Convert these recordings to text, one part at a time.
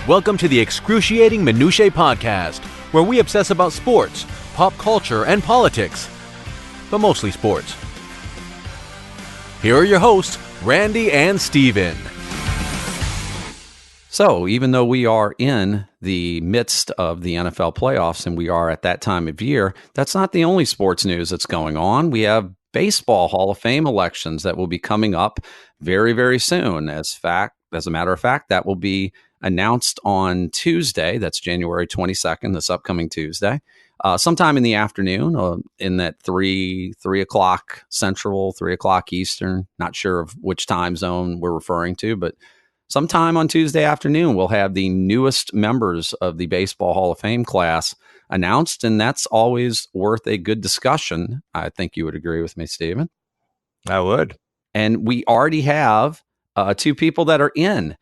Welcome to the Excruciating Minutiae Podcast, where we obsess about sports, pop culture, and politics, but mostly sports. Here are your hosts, Randy and Steven. So, even though we are in the midst of the NFL playoffs, and we are at that time of year, that's not the only sports news that's going on. We have baseball Hall of Fame elections that will be coming up very, very soon. As a matter of fact, that will be announced on Tuesday. That's January 22nd, this upcoming Tuesday, sometime in the afternoon, in that 3 o'clock Central, 3 o'clock Eastern. Not sure of which time zone we're referring to, but sometime on Tuesday afternoon, we'll have the newest members of the Baseball Hall of Fame class announced, and that's always worth a good discussion. I think you would agree with me, Stephen. I would. And we already have two people that are in,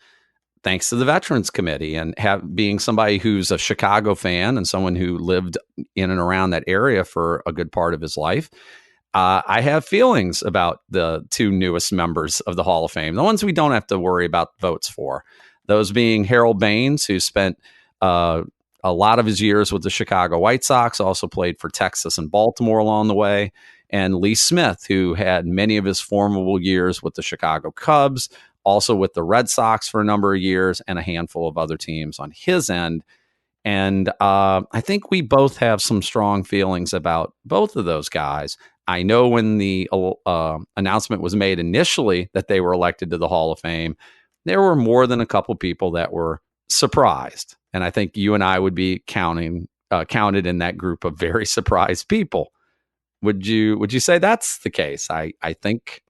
thanks to the Veterans Committee, and being somebody who's a Chicago fan and someone who lived in and around that area for a good part of his life. I have feelings about the two newest members of the Hall of Fame, the ones we don't have to worry about votes for. Those being Harold Baines, who spent a lot of his years with the Chicago White Sox, also played for Texas and Baltimore along the way, and Lee Smith, who had many of his formidable years with the Chicago Cubs, also with the Red Sox for a number of years, and a handful of other teams on his end. And I think we both have some strong feelings about both of those guys. I know when the announcement was made initially that they were elected to the Hall of Fame, there were more than a couple people that were surprised. And I think you and I would be counted in that group of very surprised people. Would you say that's the case? I think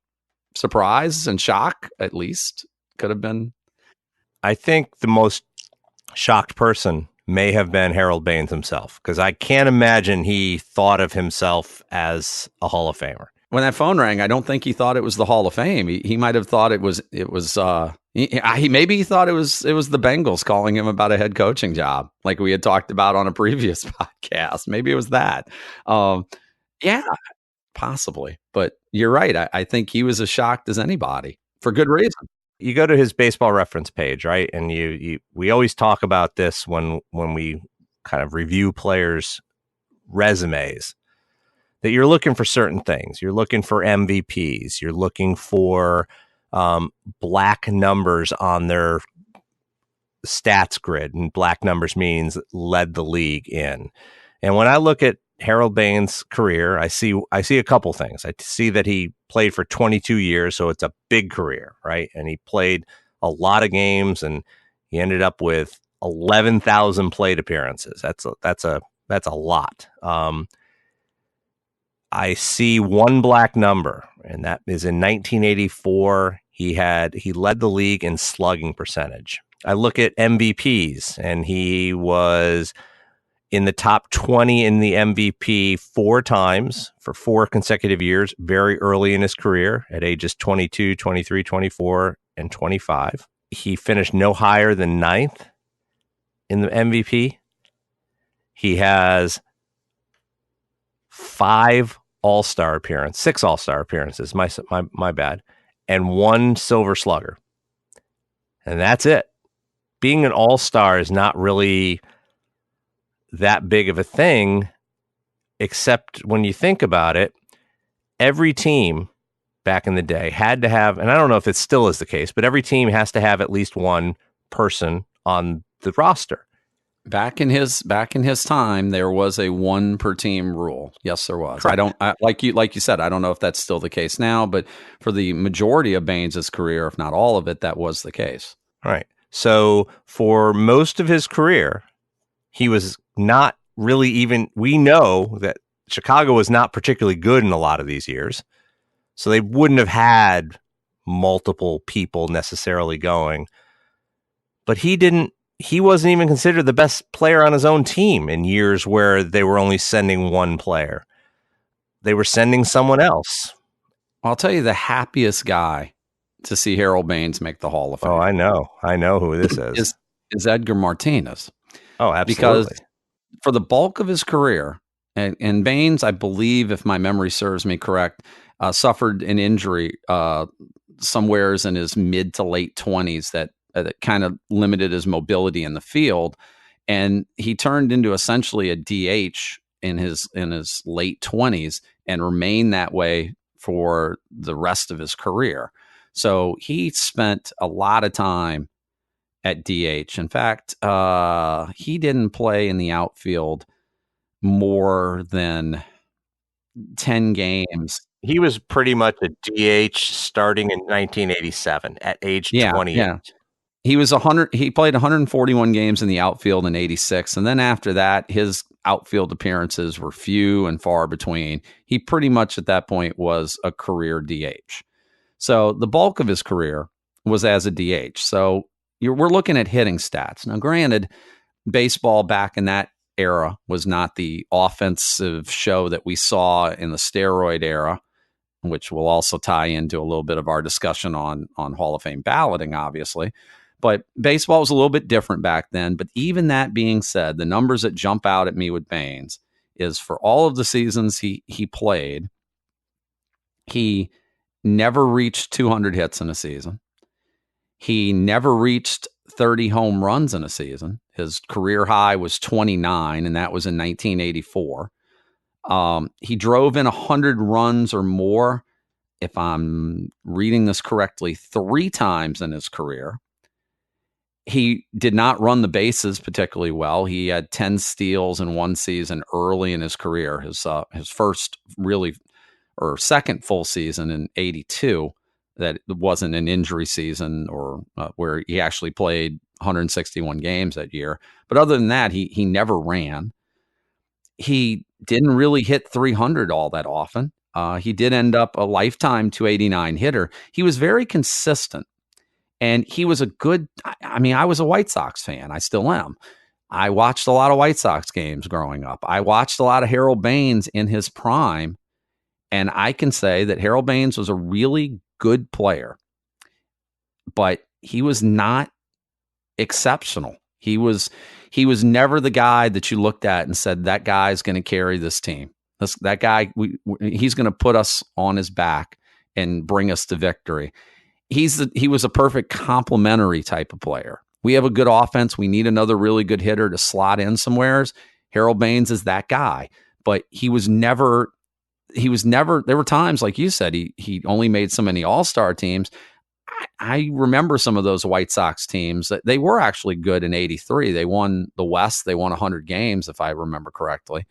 surprise and shock, at least, could have been. I think the most shocked person may have been Harold Baines himself, because I can't imagine he thought of himself as a Hall of Famer. When that phone rang, I don't think he thought it was the Hall of Fame. He might have thought maybe he thought it was the Bengals calling him about a head coaching job, like we had talked about on a previous podcast. Maybe it was that. Yeah, possibly. But you're right. I think he was as shocked as anybody, for good reason. You go to his baseball reference page, right? And we always talk about this when we kind of review players' resumes, that you're looking for certain things. You're looking for MVPs. You're looking for black numbers on their stats grid, and black numbers means led the league in. And when I look at Harold Baines' career, I see a couple things. I see that he played for 22 years, so it's a big career, right? And he played a lot of games, and he ended up with 11,000 plate appearances. That's a lot. I see one black number, and that is in 1984. He led the league in slugging percentage. I look at MVPs, and he was in the top 20 in the MVP 4 times for 4 consecutive years, very early in his career at ages 22, 23, 24, and 25. He finished no higher than 9th in the MVP. He has 6 All-Star appearances, my bad, and 1 Silver Slugger. And that's it. Being an All-Star is not really that big of a thing, except when you think about it, every team back in the day had to have, and I don't know if it still is the case, but every team has to have at least one person on the roster. Back in his time, there was a 1 per team rule. Yes, there was. Correct. Like you said, I don't know if that's still the case now, but for the majority of Baines' career, if not all of it, that was the case. Right. So for most of his career, he was not really even, we know that Chicago was not particularly good in a lot of these years. So they wouldn't have had multiple people necessarily going. But he wasn't even considered the best player on his own team in years where they were only sending one player. They were sending someone else. I'll tell you the happiest guy to see Harold Baines make the Hall of Fame. Oh, I know who this is Edgar Martinez. Oh, absolutely. Because for the bulk of his career, and Baines, I believe, if my memory serves me correct, suffered an injury somewheres in his mid to late 20s that that kind of limited his mobility in the field. And he turned into essentially a DH in his late 20s and remained that way for the rest of his career. So he spent a lot of time at DH. In fact, he didn't play in the outfield more than 10 games. He was pretty much a DH starting in 1987 at age 28. Yeah. He was 100. He played 141 games in the outfield in 86. And then after that, his outfield appearances were few and far between. He pretty much at that point was a career DH. So the bulk of his career was as a DH. So we're looking at hitting stats. Now, granted, baseball back in that era was not the offensive show that we saw in the steroid era, which will also tie into a little bit of our discussion on Hall of Fame balloting, obviously. But baseball was a little bit different back then. But even that being said, the numbers that jump out at me with Baines is for all of the seasons he played, he never reached 200 hits in a season. He never reached 30 home runs in a season. His career high was 29, and that was in 1984. He drove in 100 runs or more, if I'm reading this correctly, 3 times in his career. He did not run the bases particularly well. He had 10 steals in one season early in his career. His first really or second full season in 82, that wasn't an injury season or where he actually played 161 games that year. But other than that, he never ran. He didn't really hit 300 all that often. He did end up a lifetime 289 hitter. He was very consistent. And he was a good, I mean, I was a White Sox fan. I still am. I watched a lot of White Sox games growing up. I watched a lot of Harold Baines in his prime. And I can say that Harold Baines was a really good player, but he was not exceptional. He was never the guy that you looked at and said, that guy's going to carry this team. That guy, he's going to put us on his back and bring us to victory. He was a perfect complementary type of player. We have a good offense. We need another really good hitter to slot in somewheres. Harold Baines is that guy, but he was never, there were times, like you said, he only made so many all-star teams. I remember some of those White Sox teams that they were actually good in 83. They won the West. They won 100 games, if I remember correctly,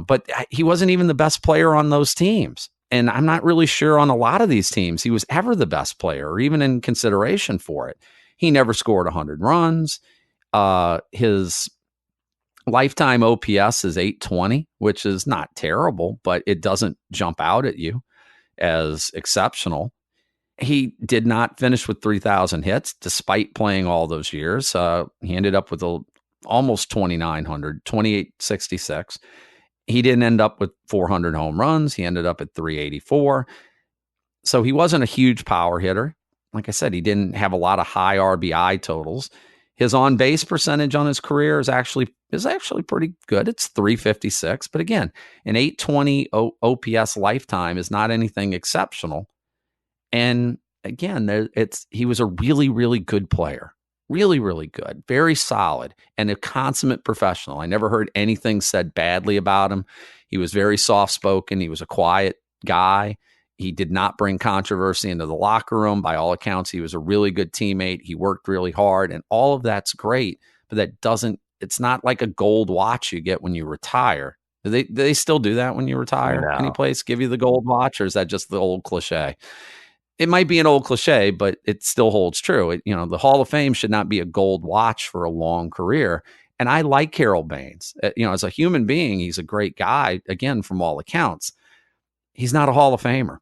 but he wasn't even the best player on those teams. And I'm not really sure on a lot of these teams he was ever the best player or even in consideration for it. He never scored 100 runs. His lifetime OPS is 820, which is not terrible, but it doesn't jump out at you as exceptional. He did not finish with 3,000 hits despite playing all those years. He ended up with almost 2,900, 2,866. He didn't end up with 400 home runs. He ended up at 384. So he wasn't a huge power hitter. Like I said, he didn't have a lot of high RBI totals. His on-base percentage on his career is actually pretty good. It's 356. But again, an 820 OPS lifetime is not anything exceptional. And again, he was a really, really good player. Really, really good. Very solid and a consummate professional. I never heard anything said badly about him. He was very soft-spoken. He was a quiet guy. He did not bring controversy into the locker room. By all accounts, he was a really good teammate. He worked really hard, and all of that's great, but it's not like a gold watch you get when you retire. Do they still do that when you retire? No. Any place give you the gold watch, or is that just the old cliche? It might be an old cliche, but it still holds true. The Hall of Fame should not be a gold watch for a long career. And I like Harold Baines. As a human being, he's a great guy, again, from all accounts. He's not a Hall of Famer,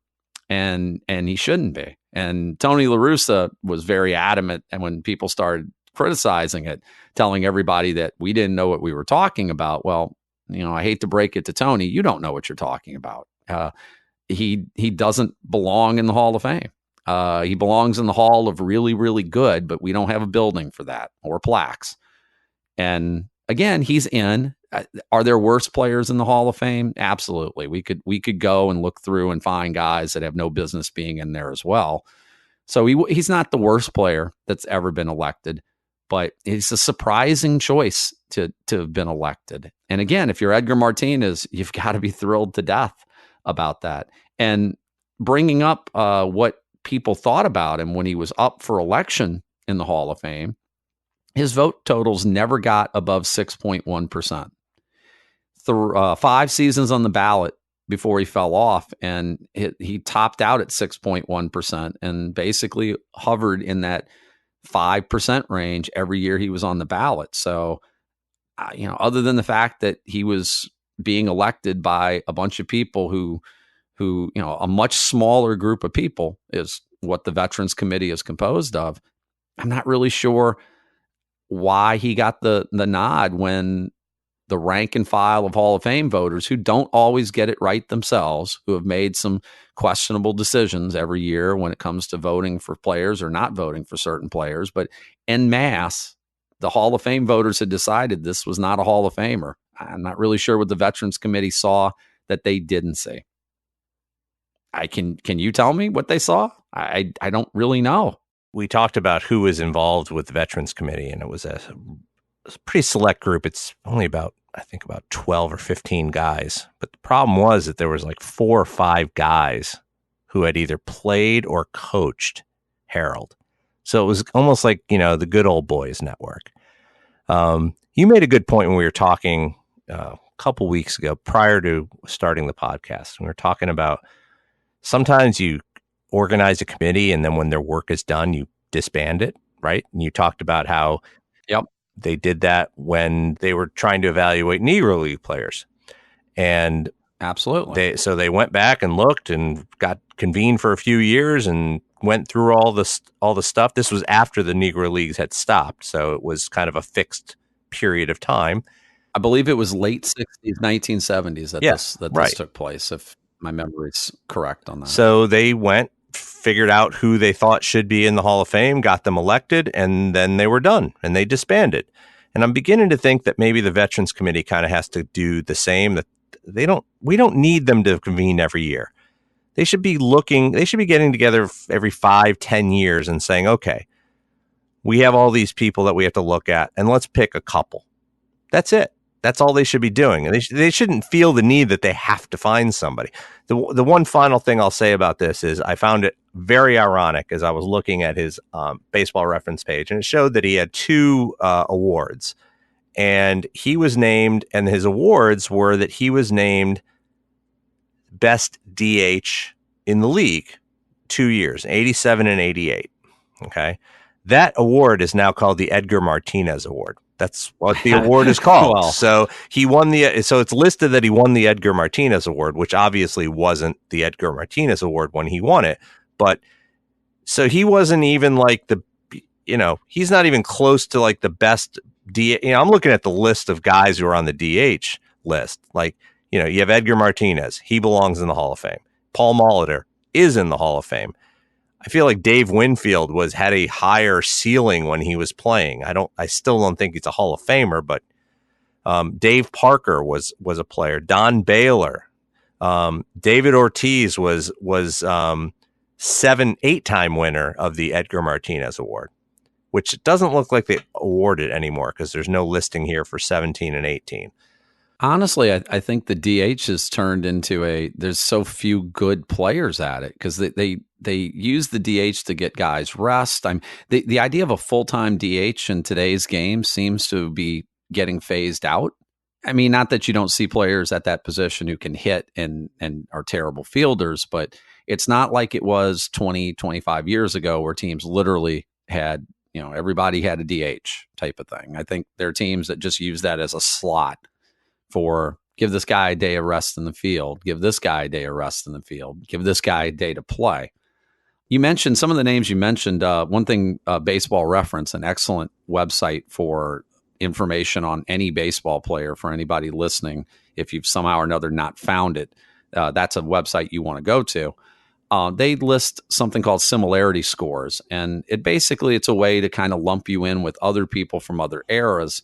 and he shouldn't be. And Tony La Russa was very adamant, and when people started criticizing it, telling everybody that we didn't know what we were talking about. Well, I hate to break it to Tony, you don't know what you're talking about. He doesn't belong in the Hall of Fame. He belongs in the Hall of really, really good, but we don't have a building for that or plaques. And again, he's in. Are there worse players in the Hall of Fame? Absolutely. We could go and look through and find guys that have no business being in there as well. So he's not the worst player that's ever been elected, but it's a surprising choice to have been elected. And again, if you're Edgar Martinez, you've got to be thrilled to death about that. And bringing up what people thought about him when he was up for election in the Hall of Fame, his vote totals never got above 6.1%. Through 5 seasons on the ballot before he fell off, and he topped out at 6.1% and basically hovered in that 5% range every year he was on the ballot. So, other than the fact that he was being elected by a bunch of people who, a much smaller group of people is what the Veterans Committee is composed of, I'm not really sure why he got the nod when the rank and file of Hall of Fame voters, who don't always get it right themselves, who have made some questionable decisions every year when it comes to voting for players or not voting for certain players. But en masse, the Hall of Fame voters had decided this was not a Hall of Famer. I'm not really sure what the Veterans Committee saw that they didn't see. Can you tell me what they saw? I don't really know. We talked about who was involved with the Veterans Committee, and it was a pretty select group. It's only about 12 or 15 guys. But the problem was that there was like 4 or 5 guys who had either played or coached Harold. So it was almost like, the good old boys network. You made a good point when we were talking a couple weeks ago prior to starting the podcast. We were talking about sometimes you organize a committee and then when their work is done, you disband it, right? And you talked about how they did that when they were trying to evaluate Negro League players. And absolutely, they went back and looked and got convened for a few years and went through all the stuff. This was after the Negro Leagues had stopped, so it was kind of a fixed period of time. I believe it was late 60s, 1970s that this took place, if my memory is correct on that. So they went, figured out who they thought should be in the Hall of Fame, got them elected, and then they were done and they disbanded. And I'm beginning to think that maybe the Veterans Committee kind of has to do the same. That we don't need them to convene every year. They should be getting together every 5-10 years and saying, okay, we have all these people that we have to look at, and let's pick a couple. That's it. That's all they should be doing. And they shouldn't feel the need that they have to find somebody. The one final thing I'll say about this is I found it very ironic as I was looking at his baseball reference page, and it showed that he had 2 awards. And he was named, and his awards were that he was named best DH in the league 2 years, 87 and 88. Okay. That award is now called the Edgar Martinez Award. That's what the award is called. Well, so he won so it's listed that he won the Edgar Martinez Award, which obviously wasn't the Edgar Martinez Award when he won it. But so he wasn't even like he's not even close to like the best DH. I'm looking at the list of guys who are on the DH list. Like, you have Edgar Martinez. He belongs in the Hall of Fame. Paul Molitor is in the Hall of Fame. I feel like Dave Winfield had a higher ceiling when he was playing. I still don't think he's a Hall of Famer, but Dave Parker was a player. Don Baylor, David Ortiz was 8-time winner of the Edgar Martinez Award, which doesn't look like they award it anymore because there's no listing here for 17 and 18. Honestly, I think the DH has turned into there's so few good players at it because they use the DH to get guys rest. The idea of a full-time DH in today's game seems to be getting phased out. I mean, not that you don't see players at that position who can hit and are terrible fielders, but it's not like it was 20, 25 years ago where teams literally had, everybody had a DH type of thing. I think there are teams that just use that as a slot for give this guy a day of rest in the field, give this guy a day of rest in the field, give this guy a day to play. You mentioned some of the names you mentioned. One thing, Baseball Reference, an excellent website for information on any baseball player for anybody listening. If you've somehow or another not found it, that's a website you want to go to. They list something called similarity scores. And it's a way to kind of lump you in with other people from other eras,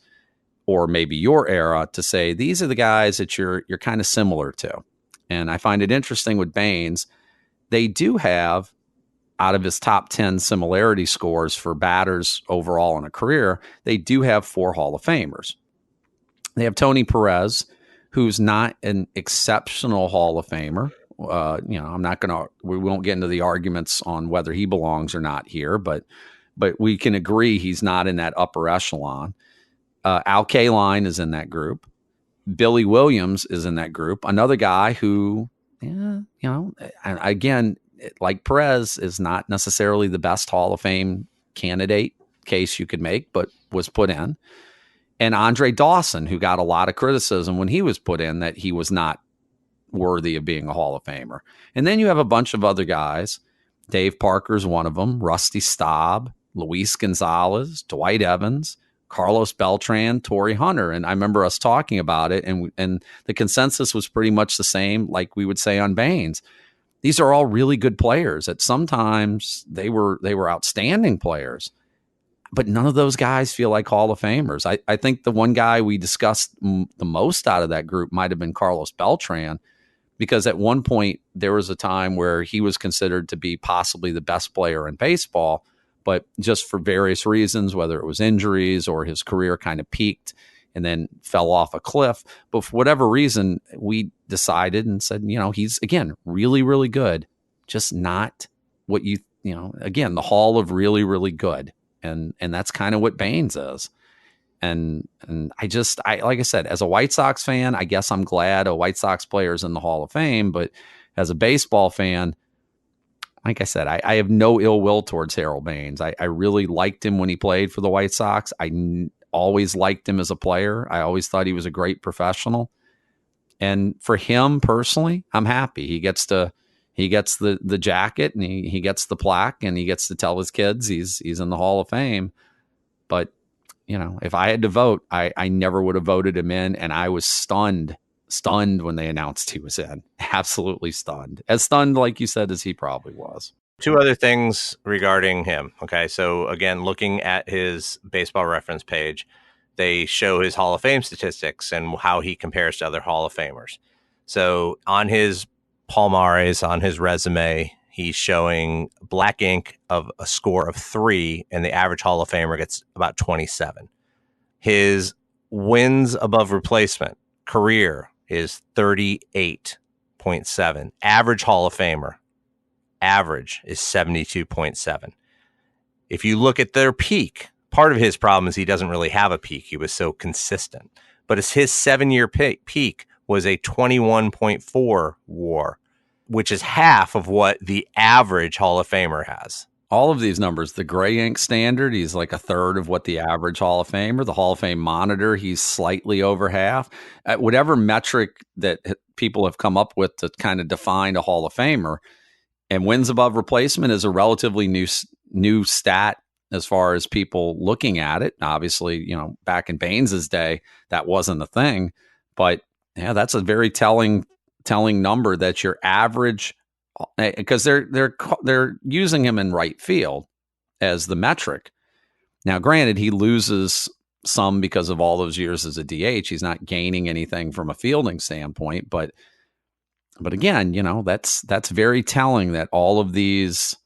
or maybe your era, to say, these are the guys that you're kind of similar to. And I find it interesting with Baines, they do have out of his top 10 similarity scores for batters overall in a career, they do have 4 Hall of Famers. They have Tony Perez, who's not an exceptional Hall of Famer. We won't get into the arguments on whether he belongs or not here, but we can agree he's not in that upper echelon. Al Kaline is in that group. Billy Williams is in that group. Another guy who, again, like Perez, is not necessarily the best Hall of Fame candidate case you could make, but was put in. And Andre Dawson, who got a lot of criticism when he was put in that he was not worthy of being a Hall of Famer. And then you have a bunch of other guys. Dave Parker's one of them, Rusty Staub, Luis Gonzalez, Dwight Evans, Carlos Beltran, Torrey Hunter. And I remember us talking about it, and the consensus was pretty much the same, like we would say on Baines. These are all really good players. At sometimes they were outstanding players, but none of those guys feel like Hall of Famers. I think the one guy we discussed the most out of that group might have been Carlos Beltran, because at one point there was a time where he was considered to be possibly the best player in baseball, but just for various reasons, whether it was injuries or his career kind of peaked and then fell off a cliff. But for whatever reason, we decided and said, he's, again, really, really good, just not what again, the Hall of really, really good. And that's kind of what Baines is. And I like I said, as a White Sox fan, I guess I'm glad a White Sox player is in the Hall of Fame. But as a baseball fan, like I said, I have no ill will towards Harold Baines. I really liked him when he played for the White Sox. Always liked him as a player. I always thought he was a great professional. And for him personally, I'm happy. He gets the jacket, and he gets the plaque, and he gets to tell his kids he's in the Hall of Fame. But if I had to vote, I never would have voted him in, and I was stunned when they announced he was in. Absolutely stunned. As stunned, like you said, as he probably was. 2 other things regarding him. Okay, so again, looking at his baseball reference page, they show his Hall of Fame statistics and how he compares to other Hall of Famers. So on his palmares, on his resume, he's showing black ink of a score of 3, and the average Hall of Famer gets about 27. His wins above replacement career is 38.7. Average Hall of Famer average is 72.7. If you look at their peak, part of his problem is he doesn't really have a peak. He was so consistent. But his 7-year peak was a 21.4 WAR, which is half of what the average Hall of Famer has. All of these numbers, the gray ink standard, he's like a third of what the average Hall of Famer. The Hall of Fame monitor, he's slightly over half. At whatever metric that people have come up with to kind of define a Hall of Famer, and wins above replacement is a relatively new stat as far as people looking at it. Obviously, back in Baines's day, that wasn't a thing. But yeah, that's a very telling number that your average, because they're using him in right field as the metric. Now, granted, he loses some because of all those years as a DH. He's not gaining anything from a fielding standpoint, but again, that's very telling that all of these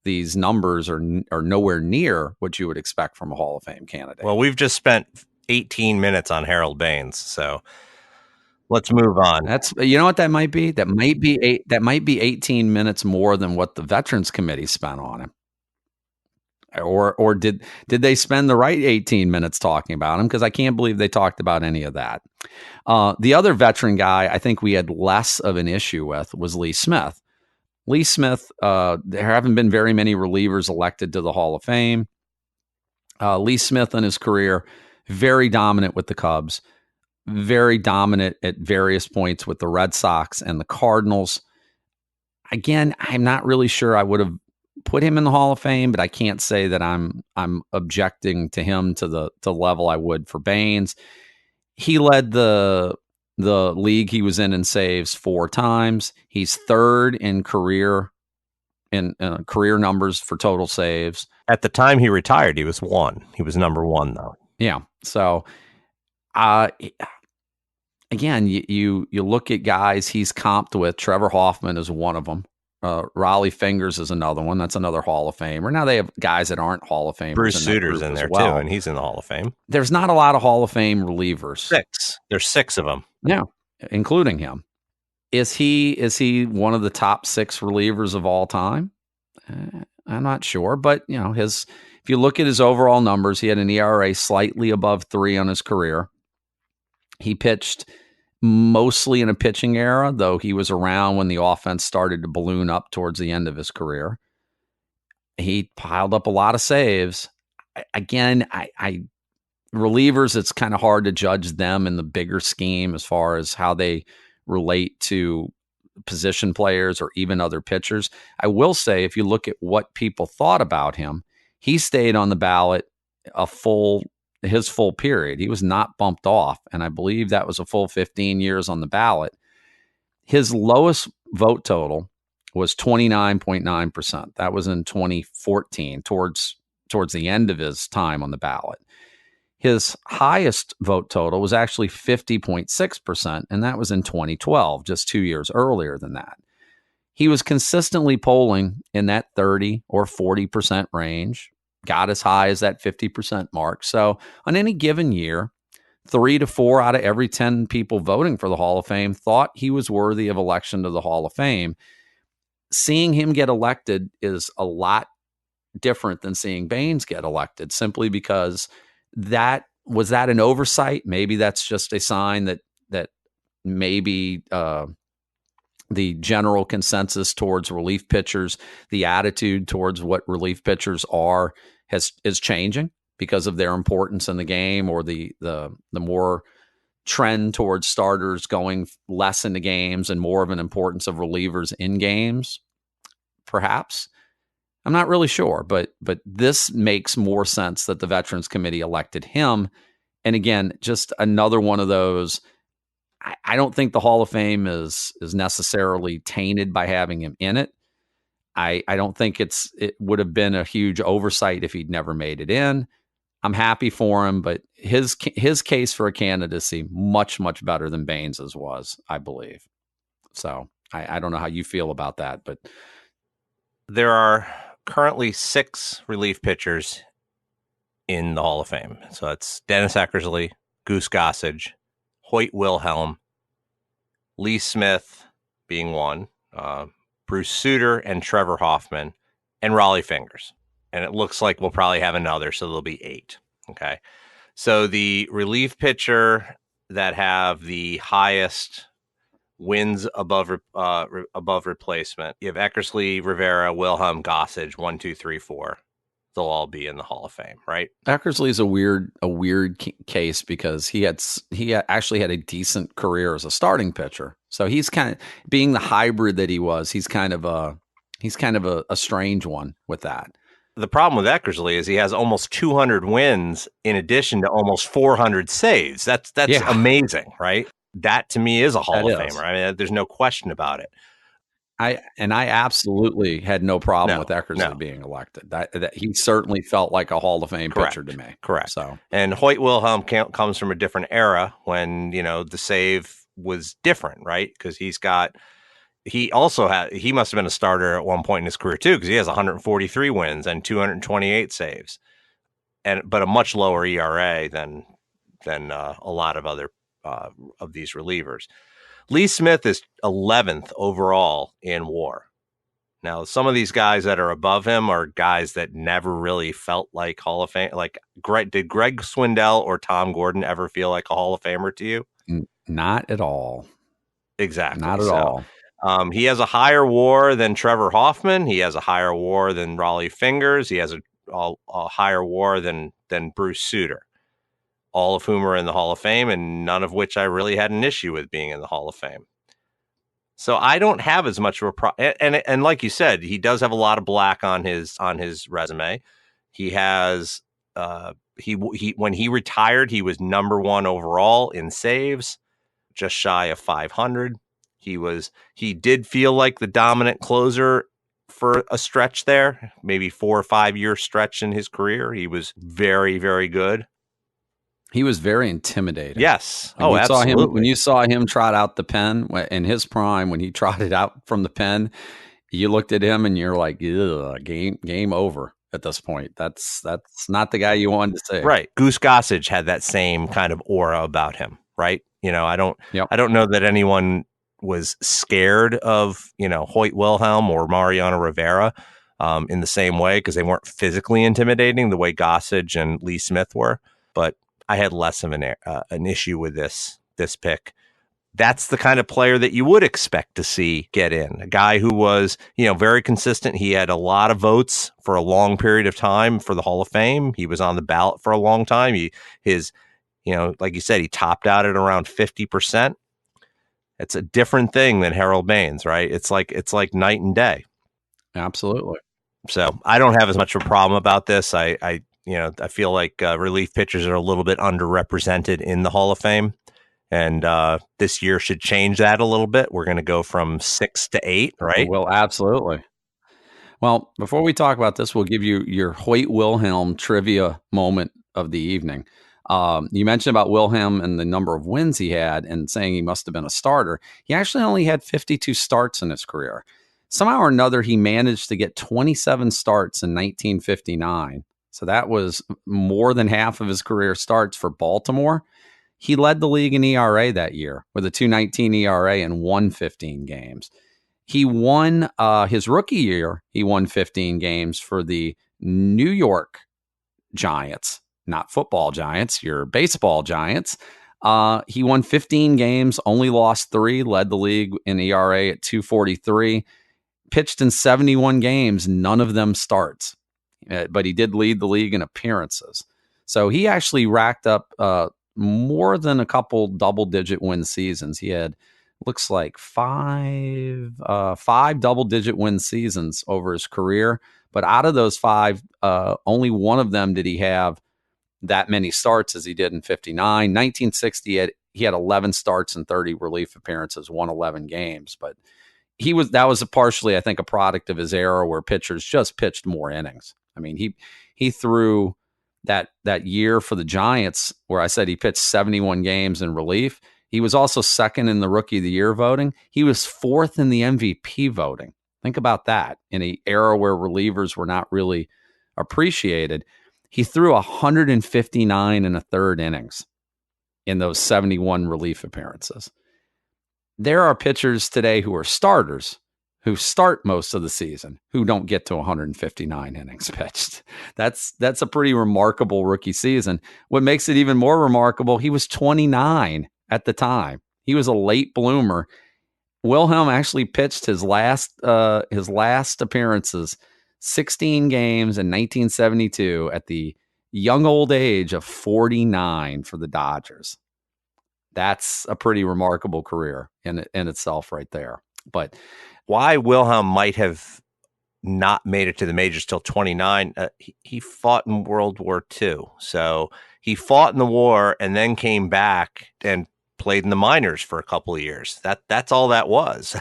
numbers are nowhere near what you would expect from a Hall of Fame candidate. Well, we've just spent 18 minutes on Harold Baines, so let's move on. That's what that might be. That might be 18 minutes more than what the Veterans Committee spent on him. Or did they spend the right 18 minutes talking about him? Because I can't believe they talked about any of that. The other veteran guy I think we had less of an issue with was Lee Smith. Lee Smith, there haven't been very many relievers elected to the Hall of Fame. Lee Smith in his career, very dominant with the Cubs, very dominant at various points with the Red Sox and the Cardinals. Again, I'm not really sure I would have put him in the Hall of Fame, but I can't say that I'm objecting to him to the level I would for Baines. He led the league he was in saves 4 times. He's third in career numbers for total saves. At the time he retired, he was 1. He was number 1 though. Yeah. So, again, you look at guys he's comped with. Trevor Hoffman is one of them. Raleigh Fingers is another one. That's another Hall of Famer. Now they have guys that aren't Hall of Famers. Bruce in that Suter's group in as there well. too, and he's in the Hall of Fame. There's not a lot of Hall of Fame relievers. 6. There's 6 of them. Yeah, including him. Is he one of the top 6 relievers of all time? I'm not sure, but if you look at his overall numbers, he had an ERA slightly above 3 on his career. He pitched mostly in a pitching era, though he was around when the offense started to balloon up towards the end of his career. He piled up a lot of saves. Again, I relievers, it's kind of hard to judge them in the bigger scheme as far as how they relate to position players or even other pitchers. I will say, if you look at what people thought about him, he stayed on the ballot his full period. He was not bumped off, and I believe that was a full 15 years on the ballot. His lowest vote total was 29.9%. That was in 2014, towards the end of his time on the ballot. His highest vote total was actually 50.6%, and that was in 2012, just 2 years earlier than that. He was consistently polling in that 30 or 40% range, got as high as that 50% mark. So on any given year, 3 to 4 out of every 10 people voting for the Hall of Fame thought he was worthy of election to the Hall of Fame. Seeing him get elected is a lot different than seeing Baines get elected, simply because was that an oversight? Maybe that's just a sign that maybe the general consensus towards relief pitchers, the attitude towards what relief pitchers are, is changing because of their importance in the game, or the more trend towards starters going less into games and more of an importance of relievers in games, perhaps. I'm not really sure, but this makes more sense that the Veterans Committee elected him. And again, just another one of those. I don't think the Hall of Fame is necessarily tainted by having him in it. I don't think it would have been a huge oversight if he'd never made it in. I'm happy for him, but his case for a candidacy much, much better than Baines's was, I believe. So I don't know how you feel about that, but there are currently 6 relief pitchers in the Hall of Fame. So it's Dennis Eckersley, Goose Gossage, Hoyt Wilhelm, Lee Smith being one, Bruce Suter and Trevor Hoffman, and Raleigh Fingers. And it looks like we'll probably have another, so there'll be 8. Okay. So the relief pitcher that have the highest wins above replacement, you have Eckersley, Rivera, Wilhelm, Gossage, 1, 2, 3, 4. They'll all be in the Hall of Fame, right? Eckersley is a weird case because he actually had a decent career as a starting pitcher. So he's kind of, being the hybrid that he was, he's kind of a strange one with that. The problem with Eckersley is he has almost 200 wins in addition to almost 400 saves. That's amazing, right? That to me is a Hall of Famer. I mean, there's no question about it. I absolutely had no problem with Eckersley being elected. That he certainly felt like a Hall of Fame pitcher to me. Correct. So, and Hoyt Wilhelm comes from a different era when the save was different, right? Because he must have been a starter at one point in his career too, because he has 143 wins and 228 saves, but a much lower ERA than a lot of other of these relievers. Lee Smith is 11th overall in WAR. Now, some of these guys that are above him are guys that never really felt like Hall of Fame. Like, did Greg Swindell or Tom Gordon ever feel like a Hall of Famer to you? Not at all. Exactly. Not at all. He has a higher WAR than Trevor Hoffman. He has a higher WAR than Raleigh Fingers. He has a higher WAR than Bruce Suter. All of whom are in the Hall of Fame, and none of which I really had an issue with being in the Hall of Fame. So I don't have as much of a and like you said, he does have a lot of black on his resume. He has when he retired, he was number 1 overall in saves, just shy of 500. He did feel like the dominant closer for a stretch there, maybe 4 or 5 year stretch in his career. He was very, very good. He was very intimidating. Yes. When you saw him trot out the pen in his prime, when he trotted out from the pen, You looked at him and you're like, game over at this point. That's not the guy you wanted to see. Right. Goose Gossage had that same kind of aura about him, right? I don't know that anyone was scared of, Hoyt Wilhelm or Mariano Rivera in the same way, because they weren't physically intimidating the way Gossage and Lee Smith were. But I had less of an issue with this pick. That's the kind of player that you would expect to see get in. A guy who was, very consistent. He had a lot of votes for a long period of time for the Hall of Fame. He was on the ballot for a long time. Like you said, he topped out at around 50%. It's a different thing than Harold Baines, right? It's like night and day. Absolutely. So I don't have as much of a problem about this. I feel like relief pitchers are a little bit underrepresented in the Hall of Fame. And this year should change that a little bit. We're going to go from 6 to 8, right? Well, absolutely. Well, before we talk about this, we'll give you your Hoyt Wilhelm trivia moment of the evening. You mentioned about Wilhelm and the number of wins he had and saying he must have been a starter. He actually only had 52 starts in his career. Somehow or another, he managed to get 27 starts in 1959. So that was more than half of his career starts for Baltimore. He led the league in ERA that year with a 2.19 ERA and won 15 games. He won his rookie year. He won 15 games for the New York Giants, not football Giants, your baseball Giants. He won 15 games, only lost 3, led the league in ERA at 2.43, pitched in 71 games, none of them starts, but he did lead the league in appearances. So he actually racked up more than a couple double-digit win seasons. He had, looks like five double-digit win seasons over his career. But out of those 5, only one of them did he have that many starts as he did in 59. 1960, he had 11 starts and 30 relief appearances, won 11 games. But that was partially, I think, a product of his era where pitchers just pitched more innings. I mean, he threw that year for the Giants, where I said he pitched 71 games in relief. He was also second in the Rookie of the Year voting. He was 4th in the MVP voting. Think about that. In an era where relievers were not really appreciated, he threw 159 and a third innings in those 71 relief appearances. There are pitchers today who are starters who start most of the season who don't get to 159 innings pitched. That's a pretty remarkable rookie season. What makes it even more remarkable, he was 29 at the time. He was a late bloomer. Wilhelm actually pitched his last appearances, 16 games in 1972 at the young old age of 49 for the Dodgers. That's a pretty remarkable career in itself right there. But why Wilhelm might have not made it to the majors till 29, he fought in World War II. So he fought in the war and then came back and played in the minors for a couple of years. That's all that was.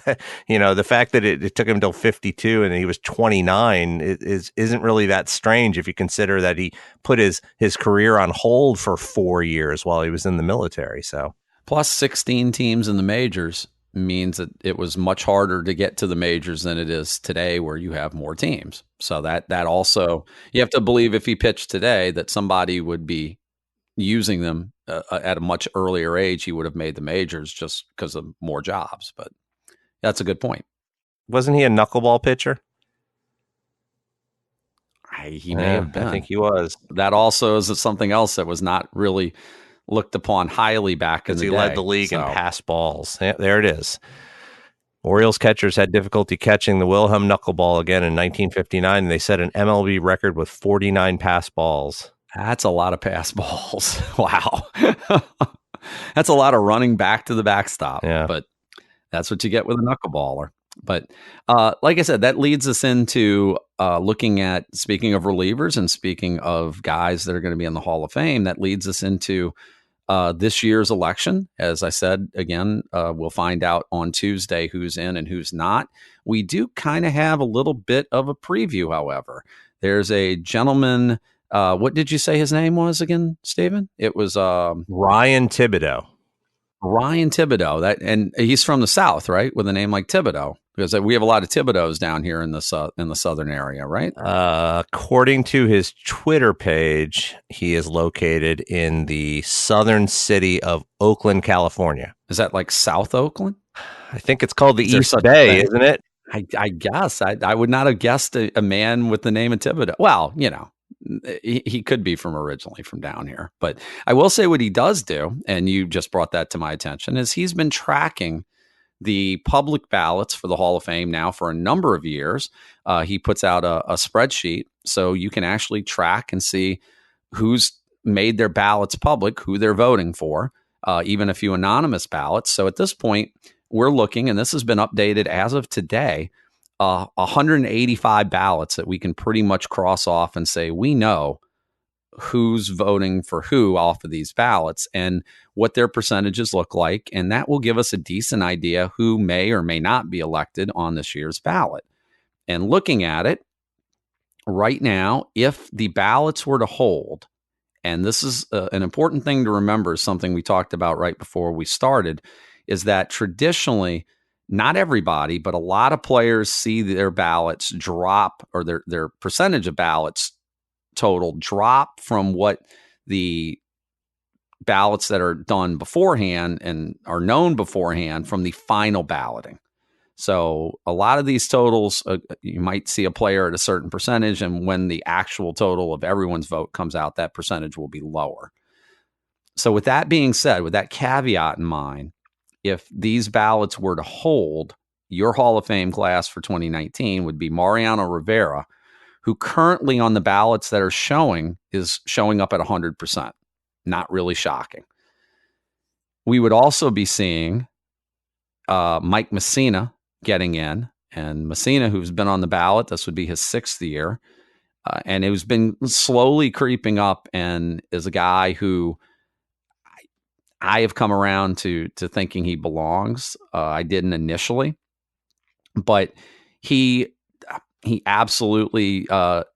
The fact that it took him until 52 and he was 29 isn't really that strange if you consider that he put his career on hold for 4 years while he was in the military. So plus 16 teams in the majors means that it was much harder to get to the majors than it is today, where you have more teams. So that also, you have to believe if he pitched today that somebody would be using them at a much earlier age. He would have made the majors just because of more jobs. But that's a good point. Wasn't he a knuckleball pitcher? He may have been. I think he was. That also is something else that was not really looked upon highly back in the day. He led the league in pass balls. Yeah, there it is. Orioles catchers had difficulty catching the Wilhelm knuckleball again in 1959, and they set an MLB record with 49 pass balls. That's a lot of pass balls. Wow. That's a lot of running back to the backstop. Yeah. But that's what you get with a knuckleballer. But like I said, that leads us into looking at, speaking of relievers and speaking of guys that are going to be in the Hall of Fame, that leads us into this year's election. As I said, again, we'll find out on Tuesday who's in and who's not. We do kind of have a little bit of a preview, however. There's a gentleman, what did you say his name was again, Stephen? It was Ryan Thibodeau. Ryan Thibodeau, and he's from the South, right? With a name like Thibodeau. Because we have a lot of Thibodeaus down here in the southern area, right? According to his Twitter page, he is located in the southern city of Oakland, California. Is that like South Oakland? I think it's called the East Bay, isn't it? I guess. I would not have guessed a man with the name of Thibodeau. Well, he could be originally from down here. But I will say what he does do, and you just brought that to my attention, is he's been tracking the public ballots for the Hall of Fame now for a number of years. He puts out a spreadsheet so you can actually track and see who's made their ballots public, who they're voting for, even a few anonymous ballots. So at this point, we're looking, and this has been updated as of today, 185 ballots that we can pretty much cross off and say we know who's voting for who off of these ballots and what their percentages look like. And that will give us a decent idea who may or may not be elected on this year's ballot. And looking at it right now, if the ballots were to hold, and this is an important thing to remember, something we talked about right before we started, is that traditionally, not everybody, but a lot of players see their ballots drop, or their percentage of ballots total drop from what the ballots that are done beforehand and are known beforehand from the final balloting. So a lot of these totals, you might see a player at a certain percentage, and when the actual total of everyone's vote comes out, that percentage will be lower. So with that being said, with that caveat in mind, if these ballots were to hold, your Hall of Fame class for 2019 would be Mariano Rivera, who currently on the ballots that are showing is showing up at 100%. Not really shocking. We would also be seeing Mike Messina getting in. And Messina, who's been on the ballot, this would be his 6th year. And it has been slowly creeping up, and is a guy who I have come around to thinking he belongs. I didn't initially, but he absolutely had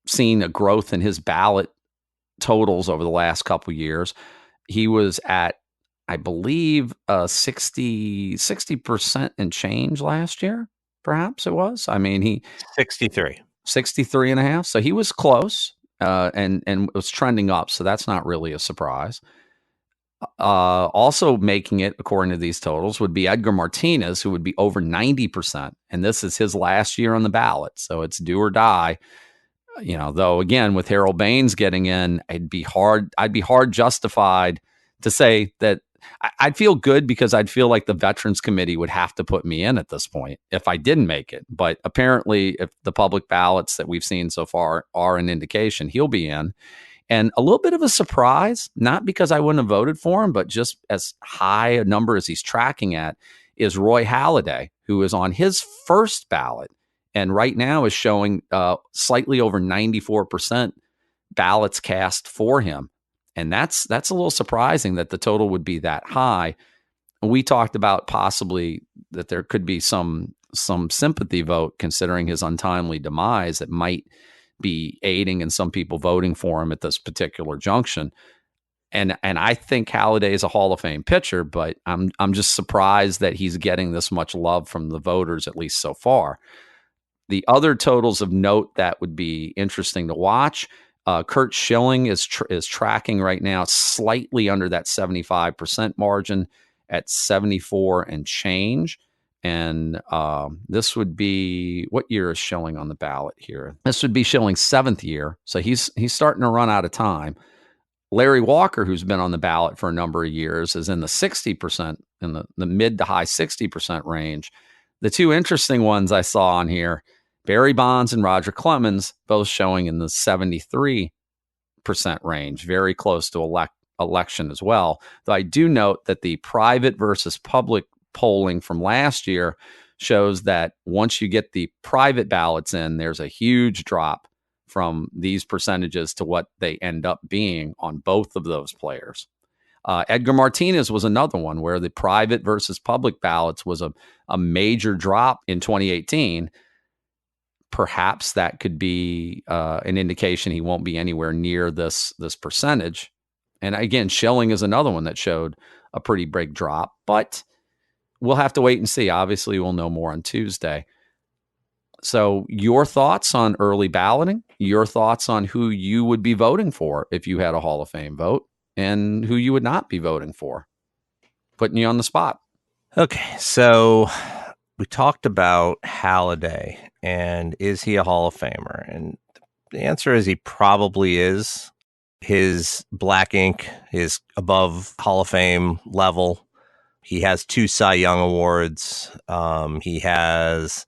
seen a growth in his ballot totals over the last couple of years. He was at, I believe, 60% and change last year. Perhaps it was. I mean, he 63 and a half. So he was close, and was trending up. So that's not really a surprise. Also making it, according to these totals, would be Edgar Martinez, who would be over 90%. And this is his last year on the ballot. So it's do or die. Though again, with Harold Baines getting in, I'd be hard justified to say that. I'd feel good because I'd feel like the Veterans Committee would have to put me in at this point if I didn't make it. But apparently, if the public ballots that we've seen so far are an indication, he'll be in. And a little bit of a surprise, not because I wouldn't have voted for him, but just as high a number as he's tracking at, is Roy Halladay, who is on his first ballot and right now is showing slightly over 94% ballots cast for him. And that's a little surprising that the total would be that high. We talked about possibly that there could be some sympathy vote considering his untimely demise that might be aiding in some people voting for him at this particular junction. And I think Halladay is a Hall of Fame pitcher, but I'm just surprised that he's getting this much love from the voters, at least so far. The other totals of note that would be interesting to watch. Curt Schilling is tracking right now slightly under that 75% margin at 74 and change. And this would be, what year is Schilling on the ballot here? This would be Schilling's 7th year. So he's starting to run out of time. Larry Walker, who's been on the ballot for a number of years, is in the 60%, in the mid to high 60% range. The two interesting ones I saw on here, Barry Bonds and Roger Clemens, both showing in the 73% range, very close to election as well. Though I do note that the private versus public polling from last year shows that once you get the private ballots in, there's a huge drop from these percentages to what they end up being on both of those players. Edgar Martinez was another one where the private versus public ballots was a major drop in 2018. Perhaps that could be an indication he won't be anywhere near this percentage. And again, Schilling is another one that showed a pretty big drop. But we'll have to wait and see. Obviously, we'll know more on Tuesday. So your thoughts on early balloting, your thoughts on who you would be voting for if you had a Hall of Fame vote, and who you would not be voting for. Putting you on the spot. Okay, so we talked about Halladay, and is he a Hall of Famer? And the answer is he probably is. His black ink is above Hall of Fame level. He has 2 Cy Young awards. He has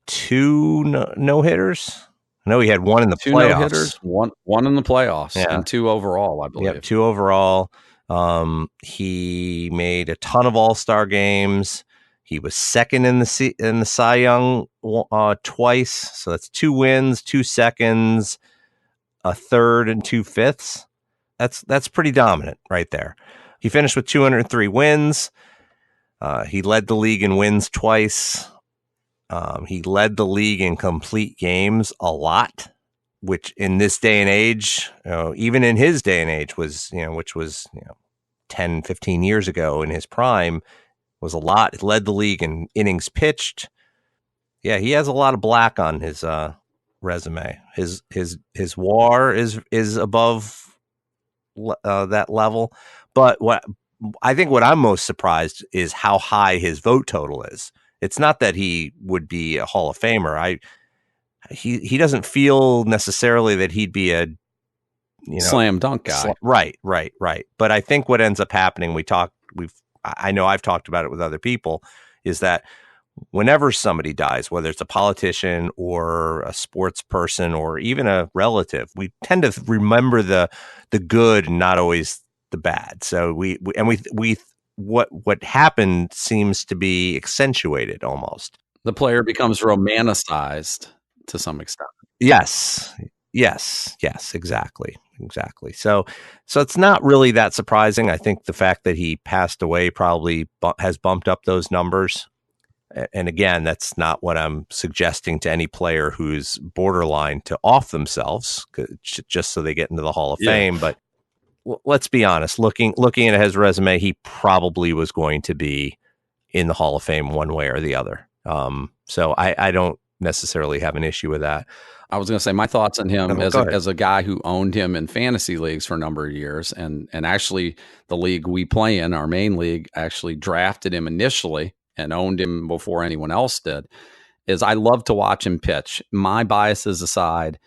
2 no-hitters. I know he had 1 in the 2 playoffs. no-hitters, one in the playoffs, Yeah. and 2 overall, I believe. Yep, 2 overall. He made a ton of All-Star games. He was second in the Cy Young twice. So that's 2 wins, 2 seconds, a third, and 2 fifths. That's pretty dominant right there. He finished with 203 wins. He led the league in wins twice. He led the league in complete games a lot, which in this day and age, even in his day and age which was 10, 15 years ago in his prime, was a lot. It led the league in innings pitched. Yeah, he has a lot of black on his resume. His WAR is above that level. But what I'm most surprised is how high his vote total is. It's not that he would be a Hall of Famer. He doesn't feel necessarily that he'd be a slam dunk guy. Right. But I think what ends up happening, I know I've talked about it with other people, is that whenever somebody dies, whether it's a politician or a sports person or even a relative, we tend to remember the good and not always the bad. So what happened seems to be accentuated almost. The player becomes romanticized to some extent. Yes, exactly. So it's not really that surprising. I think the fact that he passed away probably has bumped up those numbers. And again, that's not what I'm suggesting to any player who's borderline to off themselves just so they get into the Hall of Fame. But let's be honest, looking at his resume, he probably was going to be in the Hall of Fame one way or the other. So I don't necessarily have an issue with that. I was going to say my thoughts on him as a guy who owned him in fantasy leagues for a number of years. And actually the league we play in, our main league, actually drafted him initially and owned him before anyone else did, is I love to watch him pitch. My biases aside,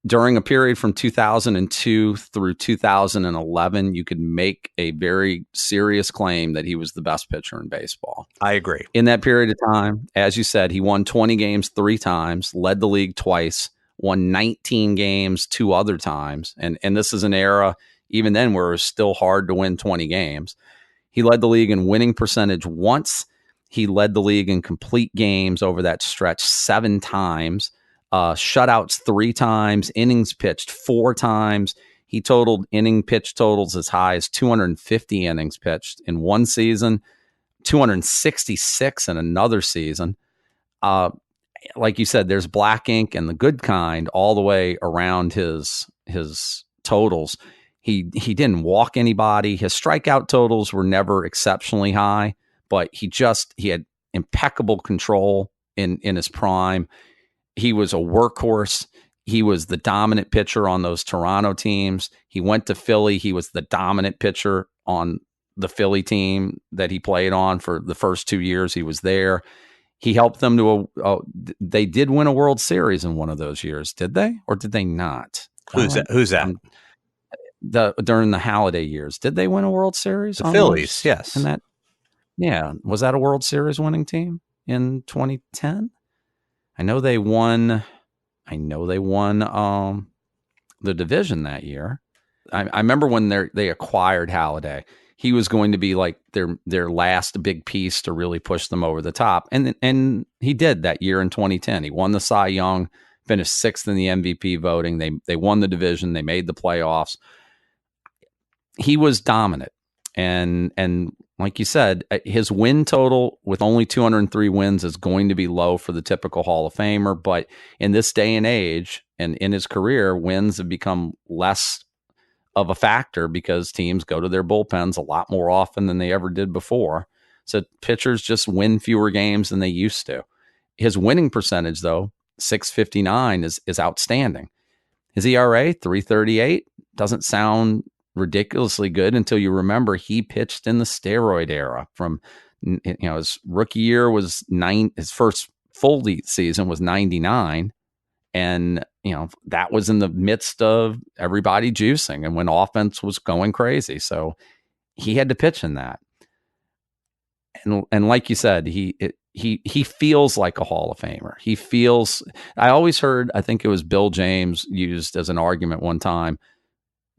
during a period from 2002 through 2011, you could make a very serious claim that he was the best pitcher in baseball. I agree. In that period of time, as you said, he won 20 games 3 times, led the league twice, won 19 games 2 other times. And this is an era, even then, where it was still hard to win 20 games. He led the league in winning percentage once. He led the league in complete games over that stretch 7 times. Shutouts 3 times, innings pitched 4 times. He totaled inning pitch totals as high as 250 innings pitched in one season, 266 in another season. Like you said, there's black ink and the good kind all the way around his totals. He didn't walk anybody. His strikeout totals were never exceptionally high, but he had impeccable control in his prime. He was a workhorse. He was the dominant pitcher on those Toronto teams. He went to Philly. He was the dominant pitcher on the Philly team that he played on for the first 2 years he was there. He helped them to they did win a World Series in one of those years, did they? Or did they not? Who's that? During the Halladay years, did they win a World Series? The Phillies, yes. Was that a World Series winning team in 2010? I know they won the division that year. I remember when they acquired Halladay. He was going to be like their last big piece to really push them over the top. And he did that year in 2010. He won the Cy Young, finished 6th in the MVP voting. They won the division. They made the playoffs. He was dominant. And like you said, his win total with only 203 wins is going to be low for the typical Hall of Famer. But in this day and age, and in his career, wins have become less of a factor because teams go to their bullpens a lot more often than they ever did before. So pitchers just win fewer games than they used to. His winning percentage, though, 659 is outstanding. His ERA, 338, doesn't sound ridiculously good until you remember he pitched in the steroid era. From, his rookie year was his first full season was 99. And, that was in the midst of everybody juicing and when offense was going crazy. So he had to pitch in that. And like you said, he feels like a Hall of Famer. He feels, I always heard, I think it was Bill James used as an argument one time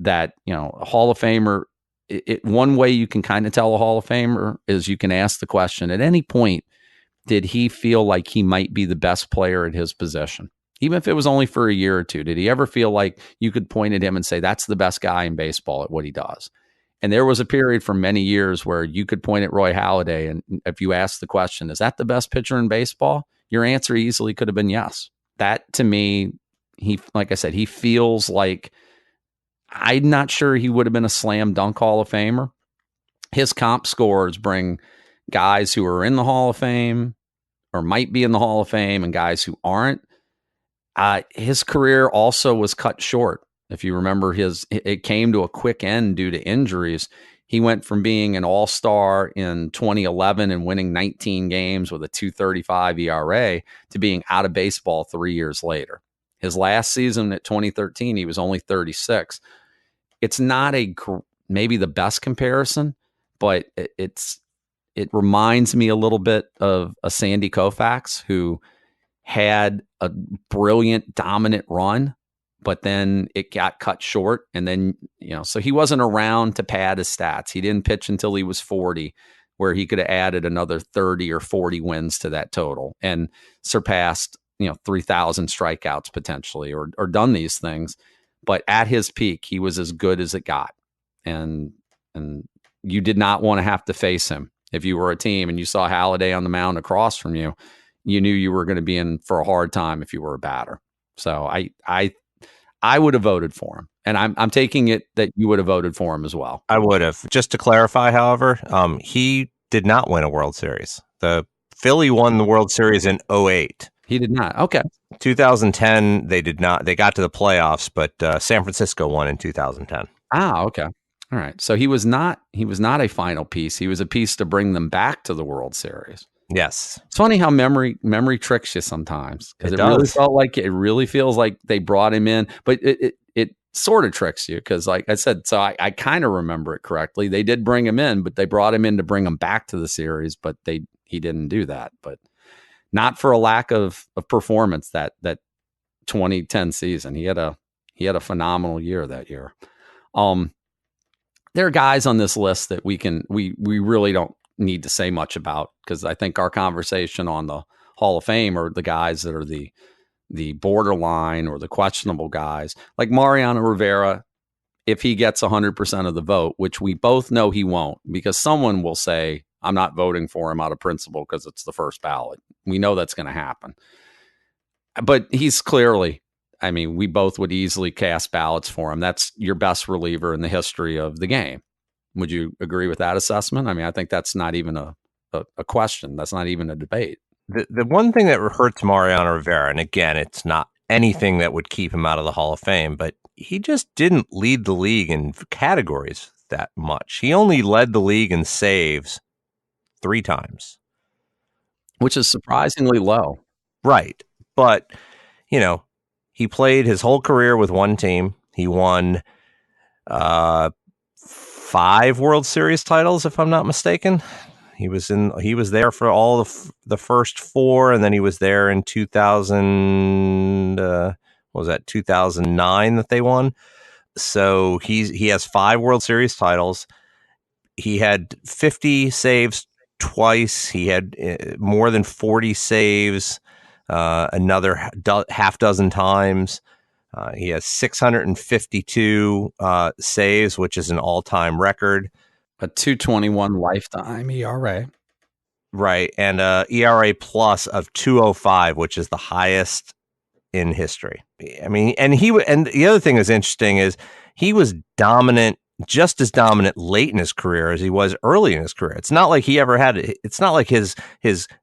that, a Hall of Famer, one way you can kind of tell a Hall of Famer is you can ask the question, at any point, did he feel like he might be the best player at his position? Even if it was only for a year or two, did he ever feel like you could point at him and say, that's the best guy in baseball at what he does? And there was a period for many years where you could point at Roy Halladay, and if you asked the question, is that the best pitcher in baseball? Your answer easily could have been yes. That, to me, like I said, he feels like, I'm not sure he would have been a slam dunk Hall of Famer. His comp scores bring guys who are in the Hall of Fame or might be in the Hall of Fame and guys who aren't. His career also was cut short. If you remember, it came to a quick end due to injuries. He went from being an all-star in 2011 and winning 19 games with a 2.35 ERA to being out of baseball 3 years later. His last season at 2013, he was only 36. It's not maybe the best comparison, but it reminds me a little bit of a Sandy Koufax who had a brilliant, dominant run, but then it got cut short. And then, so he wasn't around to pad his stats. He didn't pitch until he was 40, where he could have added another 30 or 40 wins to that total and surpassed, 3,000 strikeouts potentially, or done these things. But at his peak, he was as good as it got. And you did not want to have to face him. If you were a team and you saw Halladay on the mound across from you, you knew you were going to be in for a hard time if you were a batter. So I would have voted for him, and I'm taking it that you would have voted for him as well. I would have. Just to clarify, however, he did not win a World Series. The Philly won the World Series in 2008. He did not. Okay. 2010, they did not. They got to the playoffs, but San Francisco won in 2010. Okay. All right. So he was not a final piece. He was a piece to bring them back to the World Series. Yes. It's funny how memory tricks you sometimes, because it really feels like they brought him in, but it sort of tricks you because, like I said, so I kind of remember it correctly. They did bring him in, but they brought him in to bring him back to the series, but he didn't do that. But not for a lack of performance that 2010 season. He had a phenomenal year that year. There are guys on this list that we really don't need to say much about, because I think our conversation on the Hall of Fame are the guys that are the borderline or the questionable guys, like Mariano Rivera. If he gets 100% of the vote, which we both know he won't, because someone will say, I'm not voting for him out of principle because it's the first ballot. We know that's going to happen. But he's clearly, we both would easily cast ballots for him. That's your best reliever in the history of the game. Would you agree with that assessment? I think that's not even a question. That's not even a debate. The one thing that hurts Mariano Rivera, and again, it's not anything that would keep him out of the Hall of Fame, but he just didn't lead the league in categories that much. He only led the league in saves 3 times. Which is surprisingly low. Right. But, he played his whole career with one team. He won 5 World Series titles, if I'm not mistaken. He was there for all the first 4, and then he was there in 2009 that they won. So he has 5 World Series titles. He had 50 saves twice. He had more than 40 saves another half dozen times. He has 652 saves, which is an all-time record. A 2.21 lifetime ERA. Right, and ERA plus of 2.05, which is the highest in history. And the other thing that's interesting is he was dominant just as dominant late in his career as he was early in his career. It's not like it's not like his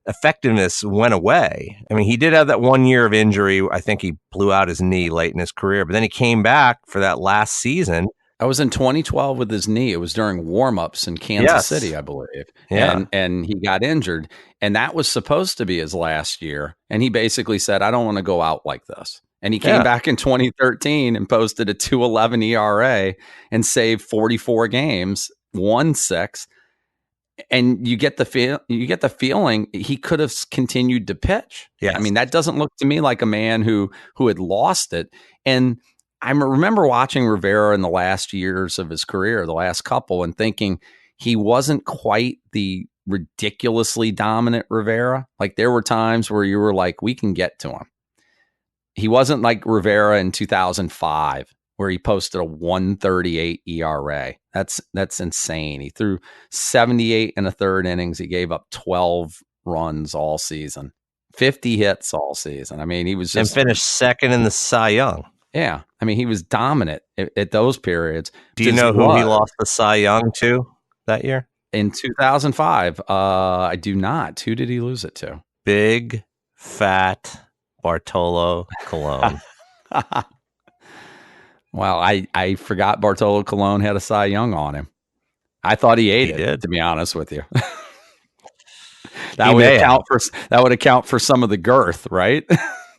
effectiveness went away. I mean, he did have that 1 year of injury. I think he blew out his knee late in his career, but then he came back for that last season. I was in 2012 with his knee. It was during warm-ups in Kansas City, I believe. Yeah. And he got injured. And that was supposed to be his last year. And he basically said, I don't want to go out like this. And he came back in 2013 and posted a 2.11 ERA and saved 44 games, won 6. And you get the feeling he could have continued to pitch. Yes. I mean, that doesn't look to me like a man who had lost it. And I remember watching Rivera in the last years of his career, the last couple, and thinking he wasn't quite the ridiculously dominant Rivera. Like there were times where you were like, we can get to him. He wasn't like Rivera in 2005, where he posted a 1.38 ERA. That's insane. He threw 78 in a third innings. He gave up 12 runs all season, 50 hits all season. I mean, he was just... And finished second in the Cy Young. Yeah. I mean, he was dominant at those periods. Do you know who he lost the Cy Young to that year? In 2005. I do not. Who did he lose it to? Big, fat Bartolo Colon. Well, I forgot Bartolo Colon had a Cy Young on him. I thought he ate it, to be honest with you. That would account for some of the girth, right?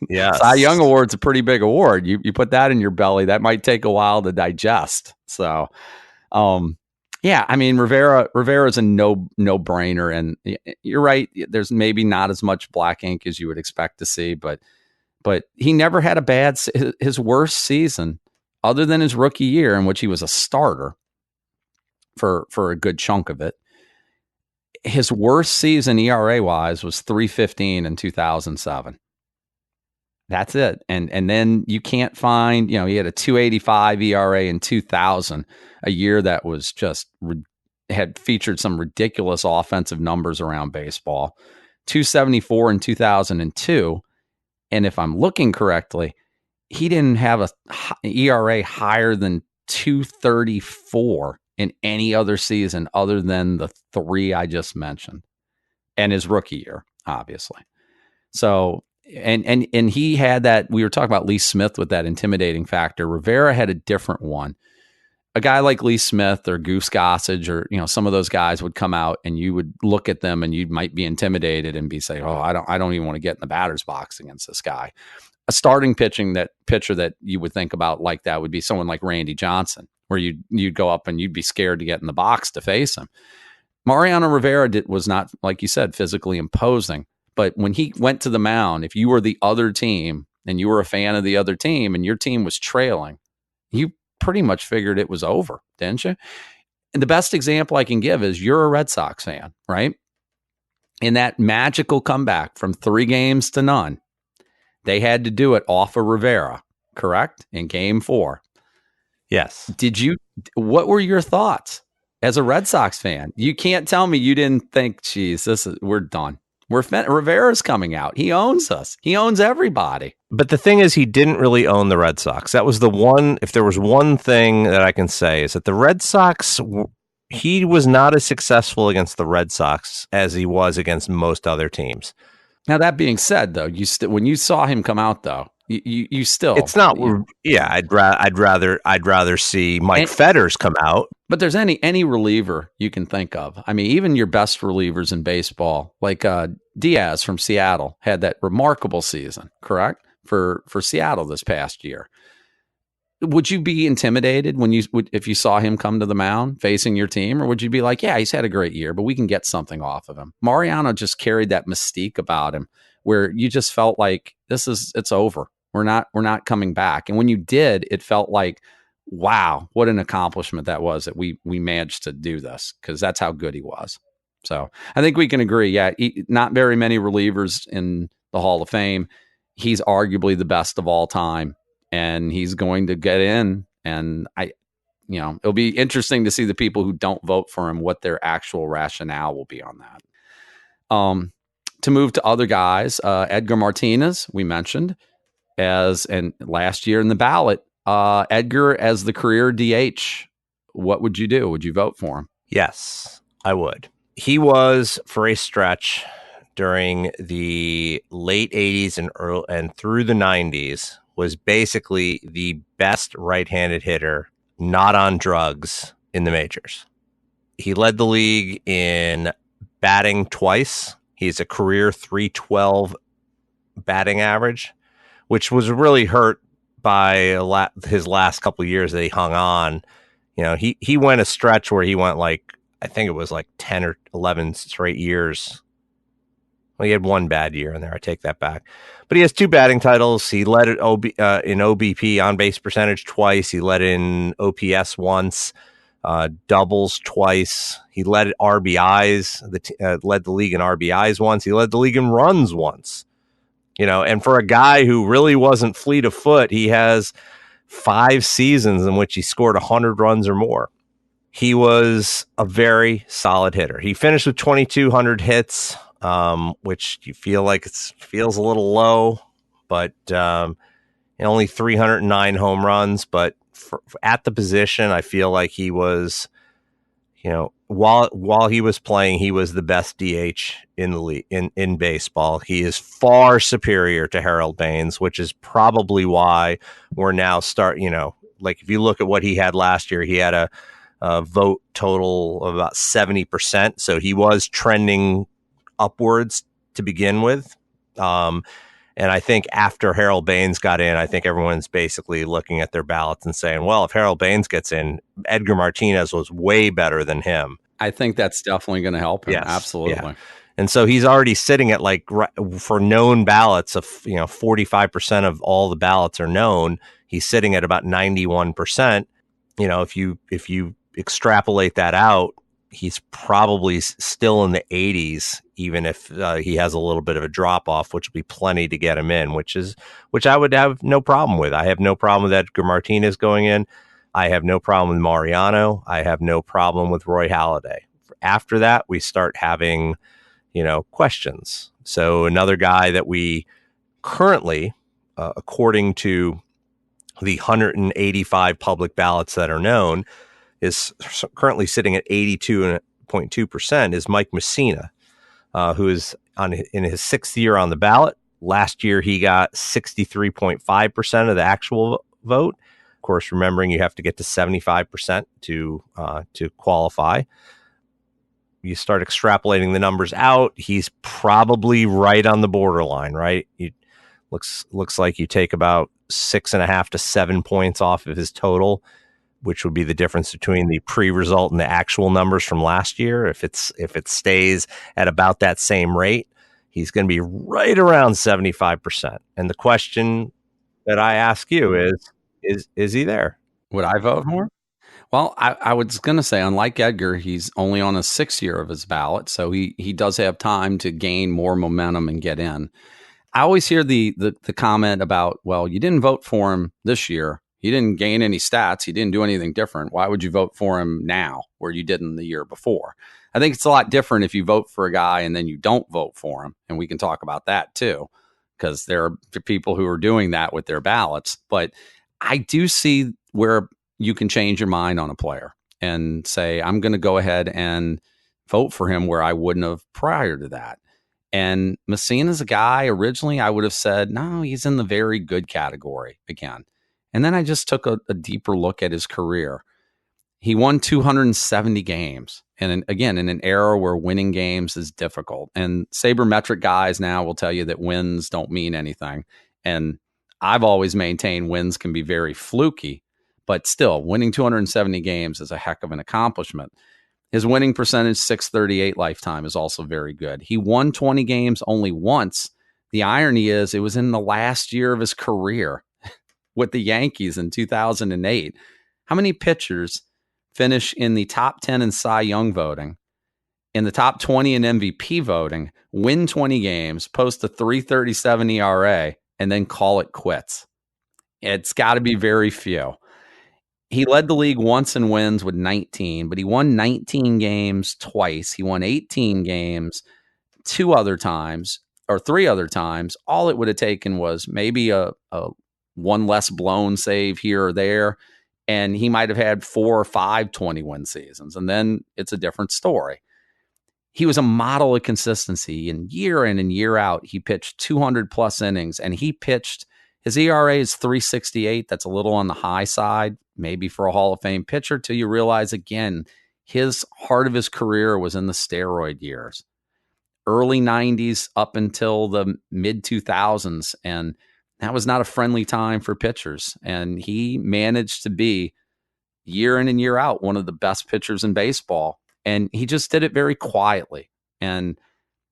Yeah. Cy Young Award's a pretty big award. You put that in your belly, that might take a while to digest. So, yeah, I mean, Rivera's a no-brainer, and you're right. There's maybe not as much black ink as you would expect to see, but he never had his worst season, other than his rookie year, in which he was a starter for a good chunk of it. His worst season ERA wise was 3.15 in 2007. That's it. And then you can't find, he had a 2.85 ERA in 2000, a year that was just had featured some ridiculous offensive numbers around baseball. 2.74 in 2002. And if I'm looking correctly, he didn't have a ERA higher than 2.34 in any other season other than the 3 I just mentioned, and his rookie year, obviously. So, and he had that, we were talking about Lee Smith with that intimidating factor. Rivera had a different one. A guy like Lee Smith or Goose Gossage or, some of those guys would come out and you would look at them and you might be intimidated and be saying, oh, I don't even want to get in the batter's box against this guy. A starting pitcher that you would think about like that would be someone like Randy Johnson, where you'd go up and you'd be scared to get in the box to face him. Mariano Rivera was not, like you said, physically imposing. But when he went to the mound, if you were the other team and you were a fan of the other team and your team was trailing, you pretty much figured it was over, didn't you? And the best example I can give is you're a Red Sox fan, right? In that magical comeback from 3 games to none, they had to do it off of Rivera, correct? In game 4. Yes. What were your thoughts as a Red Sox fan? You can't tell me you didn't think, geez, we're done. Rivera's coming out. He owns us. He owns everybody. But the thing is, he didn't really own the Red Sox. That was the one, if there was one thing that I can say, is that the Red Sox, he was not as successful against the Red Sox as he was against most other teams. Now, that being said, though, when you saw him come out, though, you still, it's not. Yeah, I'd rather see Mike Fetters come out. But there's any reliever you can think of. I mean, even your best relievers in baseball, like Diaz from Seattle, had that remarkable season, correct, for Seattle this past year. Would you be intimidated if you saw him come to the mound facing your team, or would you be like, yeah, he's had a great year, but we can get something off of him? Mariano just carried that mystique about him, where you just felt like it's over. We're not coming back. And when you did, it felt like, wow, what an accomplishment that was, that we managed to do this, because that's how good he was. So I think we can agree. Yeah, not very many relievers in the Hall of Fame. He's arguably the best of all time, and he's going to get in. And it'll be interesting to see the people who don't vote for him, what their actual rationale will be on that. To move to other guys, Edgar Martinez, we mentioned, and last year in the ballot, Edgar as the career DH what would you do? Would you vote for him? Yes, I would. He was, for a stretch during the late 80s and through the 90s, was basically the best right-handed hitter not on drugs in the majors. He led the league in batting twice. He's a career 312 batting average, which was really hurt by his last couple of years that he hung on. You know, he went a stretch where he went like, I think it was like 10 or 11 straight years. Well, he had one bad year in there. I take that back. But he has 2 batting titles. He led it in OBP, on base percentage, twice. He led in OPS once, doubles twice. He led RBIs, led the league in RBIs once. He led the league in runs once. You know, and for a guy who really wasn't fleet of foot, he has 5 seasons in which he scored 100 runs or more. He was a very solid hitter. He finished with 2,200 hits, which you feel like feels a little low, but only 309 home runs. But at the position, I feel like he was, you know, while he was playing, he was the best DH in the league in baseball. He is far superior to Harold Baines, which is probably why we're now like if you look at what he had last year, he had a vote total of about 70%. So he was trending upwards to begin with. And I think after Harold Baines got in, I think everyone's basically looking at their ballots and saying, well, if Harold Baines gets in, Edgar Martinez was way better than him. I think that's definitely going to help him. Yes, Absolutely. Yeah. And so he's already sitting at like, for known ballots of, 45% of all the ballots are known. He's sitting at about 91%. You know, if you extrapolate that out, he's probably still in the 80s, even if he has a little bit of a drop off, which would be plenty to get him in, which I would have no problem with. I have no problem with Edgar Martinez going in. I have no problem with Mariano. I have no problem with Roy Halladay. After that, we start having, questions. So another guy that we currently, according to the 185 public ballots that are known, is currently sitting at 82.2% is Mike Mussina, who is in his 6th year on the ballot. Last year, he got 63.5% of the actual vote. Of course, remembering you have to get to 75% to qualify. You start extrapolating the numbers out. He's probably right on the borderline, right? Looks like you take about 6.5 to 7 points off of his total, which would be the difference between the pre-result and the actual numbers from last year. If it stays at about that same rate, he's going to be right around 75%. And the question that I ask you is he there? Would I vote for him? Well, I was going to say, unlike Edgar, he's only on a 6th year of his ballot, so he does have time to gain more momentum and get in. I always hear the comment about, well, you didn't vote for him this year. He didn't gain any stats. He didn't do anything different. Why would you vote for him now where you didn't the year before? I think it's a lot different if you vote for a guy and then you don't vote for him. And we can talk about that too, because there are people who are doing that with their ballots. But I do see where you can change your mind on a player and say, I'm going to go ahead and vote for him where I wouldn't have prior to that. And Mussina's a guy, originally I would have said, no, he's in the very good category again. And then I just took a deeper look at his career. He won 270 games. And again, in an era where winning games is difficult. And sabermetric guys now will tell you that wins don't mean anything. And I've always maintained wins can be very fluky. But still, winning 270 games is a heck of an accomplishment. His winning percentage, 638 lifetime, is also very good. He won 20 games only once. The irony is it was in the last year of his career with the Yankees in 2008. How many pitchers finish in the top 10 in Cy Young voting, in the top 20 in MVP voting, win 20 games, post a 3.37 ERA, and then call it quits? It's got to be very few. He led the league once in wins with 19, but he won 19 games twice. He won 18 games 3 other times. All it would have taken was maybe a one less blown save here or there. and he might have had 4 or 5 20-win seasons, and then it's a different story. He was a model of consistency, and year in and year out, he pitched 200 plus innings, and his ERA is 3.68. That's a little on the high side, maybe for a Hall of Fame pitcher, till you realize again, his heart of his career was in the steroid years, early 90s up until the mid 2000s. And that was not a friendly time for pitchers. And he managed to be, year in and year out, one of the best pitchers in baseball. And he just did it very quietly. And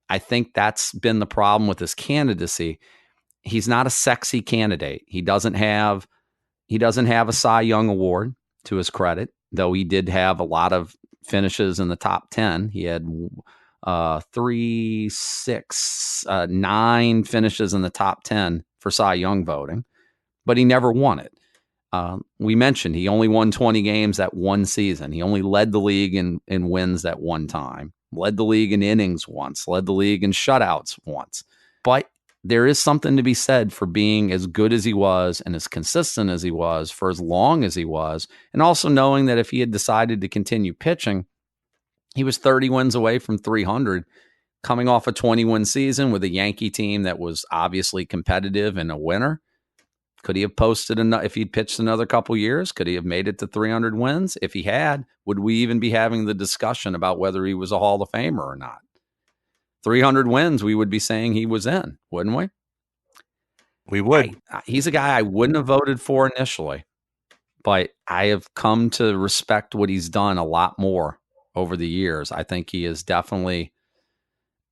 I think that's been the problem with his candidacy. He's not a sexy candidate. He doesn't have a Cy Young award, to his credit, though he did have a lot of finishes in the top 10. He had 9 finishes in the top 10 for Cy Young voting, but he never won it. We mentioned he only won 20 games that one season. He only led the league in wins that one time, led the league in innings once, led the league in shutouts once. But there is something to be said for being as good as he was and as consistent as he was for as long as he was, and also knowing that if he had decided to continue pitching, he was 30 wins away from 300, coming off a 20-win season with a Yankee team that was obviously competitive and a winner. Could he have posted if he'd pitched another couple years? Could he have made it to 300 wins? If he had, would we even be having the discussion about whether he was a Hall of Famer or not? 300 wins, we would be saying he was in, wouldn't we? We would. He's a guy I wouldn't have voted for initially, but I have come to respect what he's done a lot more over the years. I think he is definitely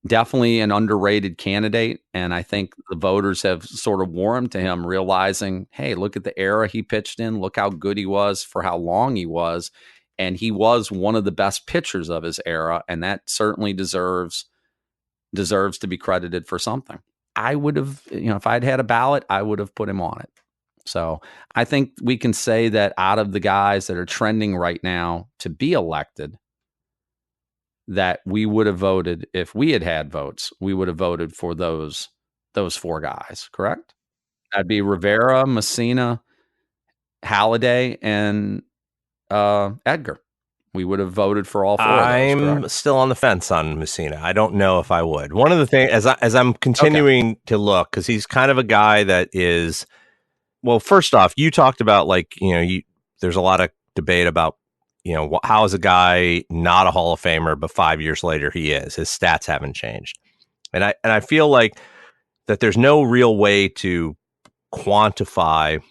an underrated candidate, and I think the voters have sort of warmed to him, realizing, hey, look at the era he pitched in, look how good he was for how long he was, and he was one of the best pitchers of his era, and that certainly deserves to be credited for something. I would have, if I'd had a ballot, I would have put him on it. So I think we can say that out of the guys that are trending right now to be elected, that we would have voted, if we had votes, we would have voted for those 4 guys, correct? That'd be Rivera, Messina, Halladay, and Edgar. We would have voted for all 4 of those. I'm still on the fence on Messina. I don't know if I would. One of the things, as I'm continuing to look, because he's kind of a guy that is, well, first off, you talked about there's a lot of debate about, how is a guy not a Hall of Famer, but 5 years later he is. His stats haven't changed. And I feel like that there's no real way to quantify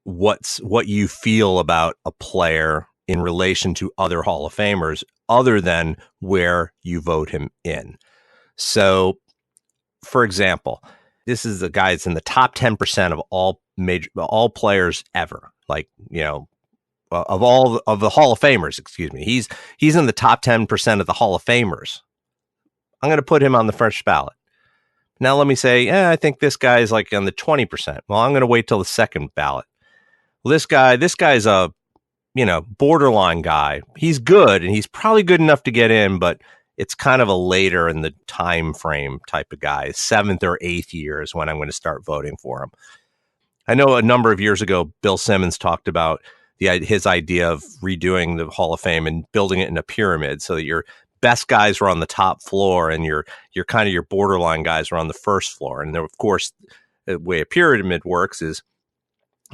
what you feel about a player in relation to other Hall of Famers, other than where you vote him in. So, for example, this is the guy that's in the top 10% of all players ever. Of all of the Hall of Famers, excuse me. He's in the top 10% of the Hall of Famers. I'm going to put him on the first ballot. Now let me say, I think this guy is on the 20%. Well, I'm going to wait till the second ballot. Well, this guy's a borderline guy. He's good, and he's probably good enough to get in, but it's kind of a later in the time frame type of guy. 7th or 8th year is when I'm going to start voting for him. I know a number of years ago, Bill Simmons talked about his idea of redoing the Hall of Fame and building it in a pyramid so that your best guys were on the top floor and your borderline guys were on the first floor. And there, of course, the way a pyramid works is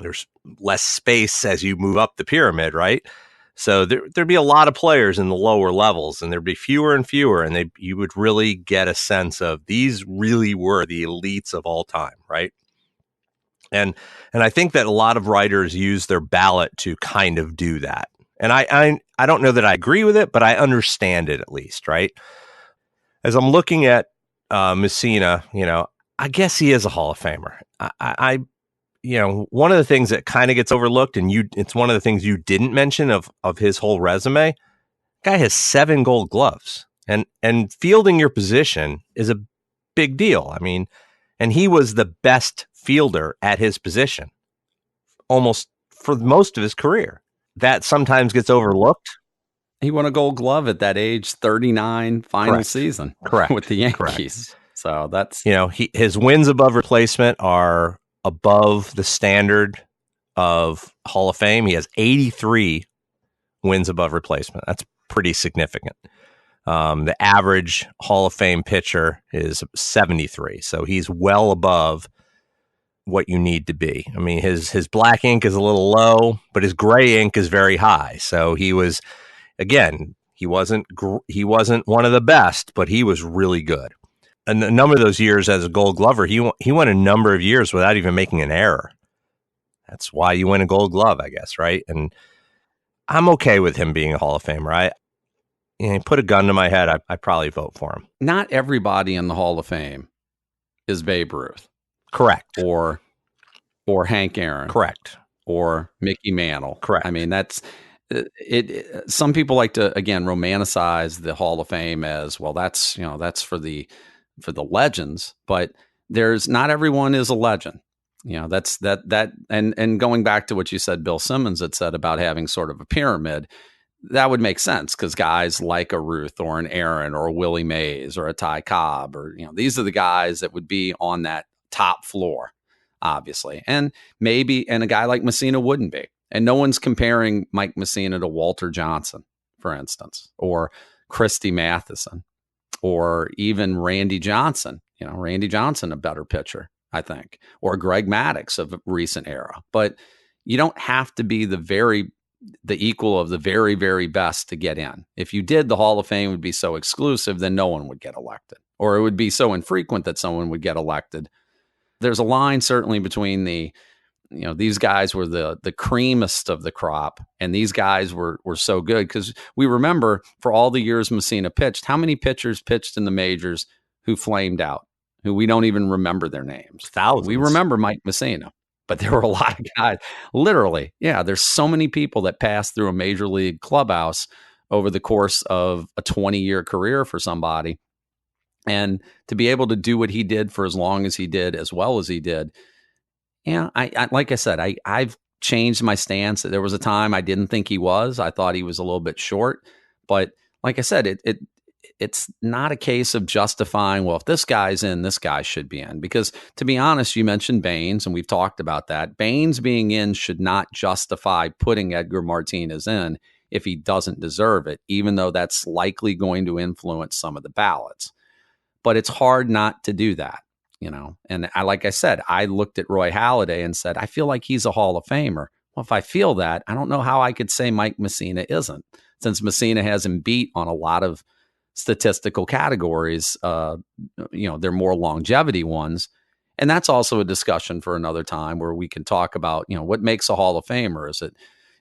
there's less space as you move up the pyramid, right? So there'd be a lot of players in the lower levels, and there'd be fewer and fewer, and you would really get a sense of these really were the elites of all time, right? And I think that a lot of writers use their ballot to kind of do that. And I don't know that I agree with it, but I understand it at least, right? As I'm looking at Messina, I guess he is a Hall of Famer. One of the things that kind of gets overlooked, and it's one of the things you didn't mention of his whole resume, guy has 7 gold gloves, and fielding your position is a big deal. I mean, and he was the best fielder at his position almost for most of his career. That sometimes gets overlooked. He won a gold glove at that age 39 final Correct. season. Correct. With the Yankees. Correct. So that's, his wins above replacement are above the standard of Hall of Fame, he has 83 wins above replacement. That's pretty significant. The average Hall of Fame pitcher is 73. So he's well above what you need to be. I mean, his black ink is a little low, but his gray ink is very high. So he was, again, he wasn't one of the best, but he was really good. And a number of those years as a Gold Glover, he went a number of years without even making an error. That's why you win a Gold Glove, I guess, right? And I'm okay with him being a Hall of Famer. Put a gun to my head, I'd probably vote for him. Not everybody in the Hall of Fame is Babe Ruth. Correct. Or Hank Aaron. Correct. Or Mickey Mantle. Correct. I mean, that's it. Some people like to, again, romanticize the Hall of Fame as, well, that's for the legends, but not everyone is a legend. That's and going back to what you said, Bill Simmons had said about having sort of a pyramid, that would make sense because guys like a Ruth or an Aaron or a Willie Mays or a Ty Cobb, or these are the guys that would be on that top floor, obviously. And a guy like Messina wouldn't be. And no one's comparing Mike Messina to Walter Johnson, for instance, or Christy Matheson, or even Randy Johnson. Randy Johnson, a better pitcher, I think, or Greg Maddux of recent era. But you don't have to be the equal of the very, very best to get in. If you did, the Hall of Fame would be so exclusive, then no one would get elected, or it would be so infrequent that someone would get elected. There's a line certainly between these guys were the creamest of the crop, and these guys were so good, because we remember for all the years Messina pitched, how many pitchers pitched in the majors who flamed out, who we don't even remember their names. Thousands. We remember Mike Messina, but there were a lot of guys. Literally, yeah, there's so many people that passed through a major league clubhouse over the course of a 20-year career for somebody. And to be able to do what he did for as long as he did, as well as he did, I like I said, I've changed my stance. There was a time I didn't think he was. I thought he was a little bit short. But like I said, it's not a case of justifying, well, if this guy's in, this guy should be in. Because to be honest, you mentioned Baines, and we've talked about that. Baines being in should not justify putting Edgar Martinez in if he doesn't deserve it, even though that's likely going to influence some of the ballots. But it's hard not to do that, And like I said, I looked at Roy Halladay and said, I feel like he's a Hall of Famer. Well, if I feel that, I don't know how I could say Mike Messina isn't, since Messina has him beat on a lot of statistical categories. They're more longevity ones. And that's also a discussion for another time, where we can talk about, what makes a Hall of Famer.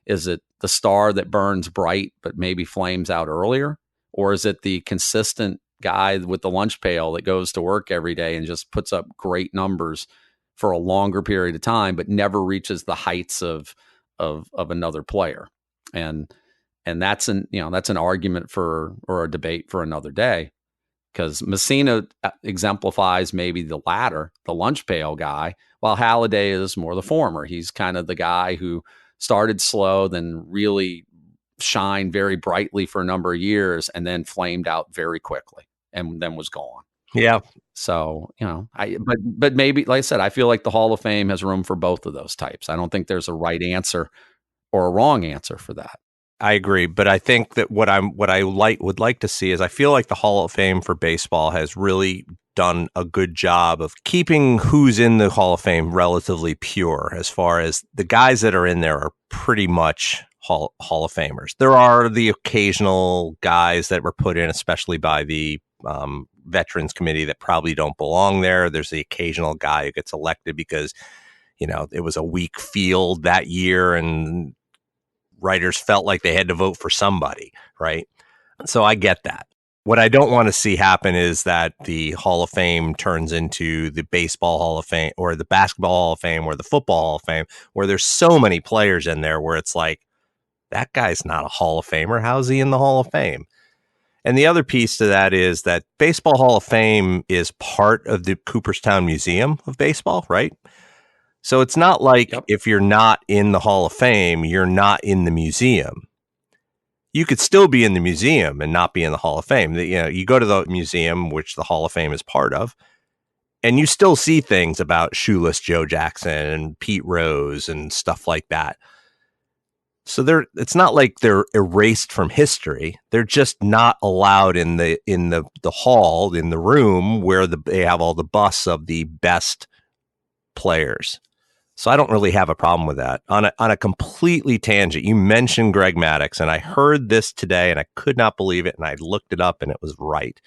Is it the star that burns bright but maybe flames out earlier? Or is it the consistent guy with the lunch pail that goes to work every day and just puts up great numbers for a longer period of time, but never reaches the heights of another player? And that's an argument or a debate for another day, because Messina exemplifies maybe the latter, the lunch pail guy, while Halladay is more the former. He's kind of the guy who started slow, then really shined very brightly for a number of years, and then flamed out very quickly and then was gone. Yeah. So, but maybe, like I said, I feel like the Hall of Fame has room for both of those types. I don't think there's a right answer or a wrong answer for that. I agree, but I think that what I would like to see is, I feel like the Hall of Fame for baseball has really done a good job of keeping who's in the Hall of Fame relatively pure, as far as the guys that are in there are pretty much Hall of Famers. There are the occasional guys that were put in, especially by the Veterans Committee, that probably don't belong there. There's the occasional guy who gets elected because, it was a weak field that year and writers felt like they had to vote for somebody, right? So I get that. What I don't want to see happen is that the Hall of Fame turns into the Baseball Hall of Fame, or the Basketball Hall of Fame, or the Football Hall of Fame, where there's so many players in there where it's like, that guy's not a Hall of Famer. How's he in the Hall of Fame? And the other piece to that is that Baseball Hall of Fame is part of the Cooperstown Museum of Baseball, right? So it's not like if you're not in the Hall of Fame, you're not in the museum. You could still be in the museum and not be in the Hall of Fame. You go to the museum, which the Hall of Fame is part of, And you still see things about Shoeless Joe Jackson and Pete Rose and stuff like that. So it's not like they're erased from history. They're just not allowed in the hall, in the room where they have all the busts of the best players. So I don't really have a problem with that. On a completely tangent, you mentioned Greg Maddux, and I heard this today, and I could not believe it, and I looked it up, and it was right.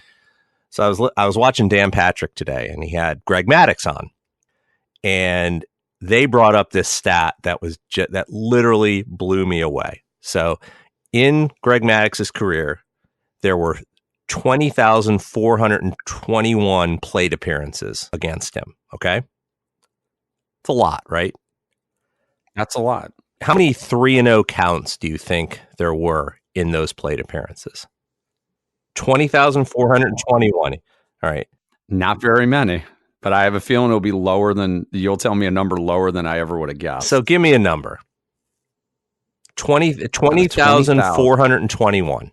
So I was watching Dan Patrick today, and he had Greg Maddux on, and they brought up this stat that that literally blew me away. So in Greg Maddux's career, there were 20,421 plate appearances against him. Okay. It's a lot, right? That's a lot. How many 3-0 counts do you think there were in those plate appearances? 20,421. All right. Not very many, but I have a feeling it'll be lower than, you'll tell me a number lower than I ever would have guessed. So give me a number. 20,421.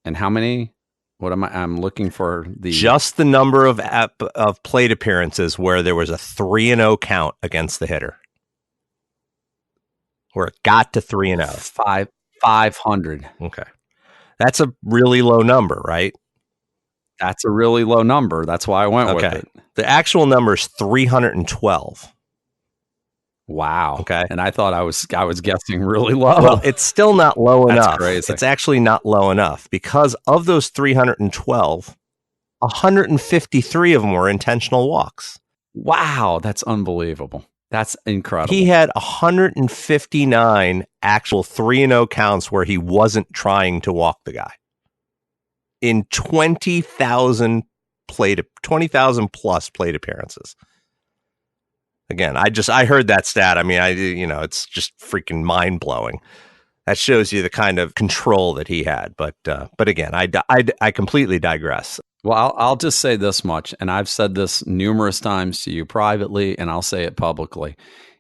And how many? What am I'm looking for just the number of plate appearances where there was a 3-0 count against the hitter. Where it got to 3-0. 500. Okay. That's a really low number, right? That's a really low number. That's why I went with it. The actual number is 312. Wow. Okay. And I thought I was guessing really low. Well, it's still not low enough. That's crazy. It's actually not low enough because of those 312, 153 of them were intentional walks. Wow. That's unbelievable. That's incredible. He had 159 actual 3-0 counts where he wasn't trying to walk the guy in 20,000 plus plate appearances. Again, I heard that stat. I mean, it's just freaking mind blowing. That shows you the kind of control that he had. But again, I completely digress. Well, I'll just say this much, and I've said this numerous times to you privately, and I'll say it publicly.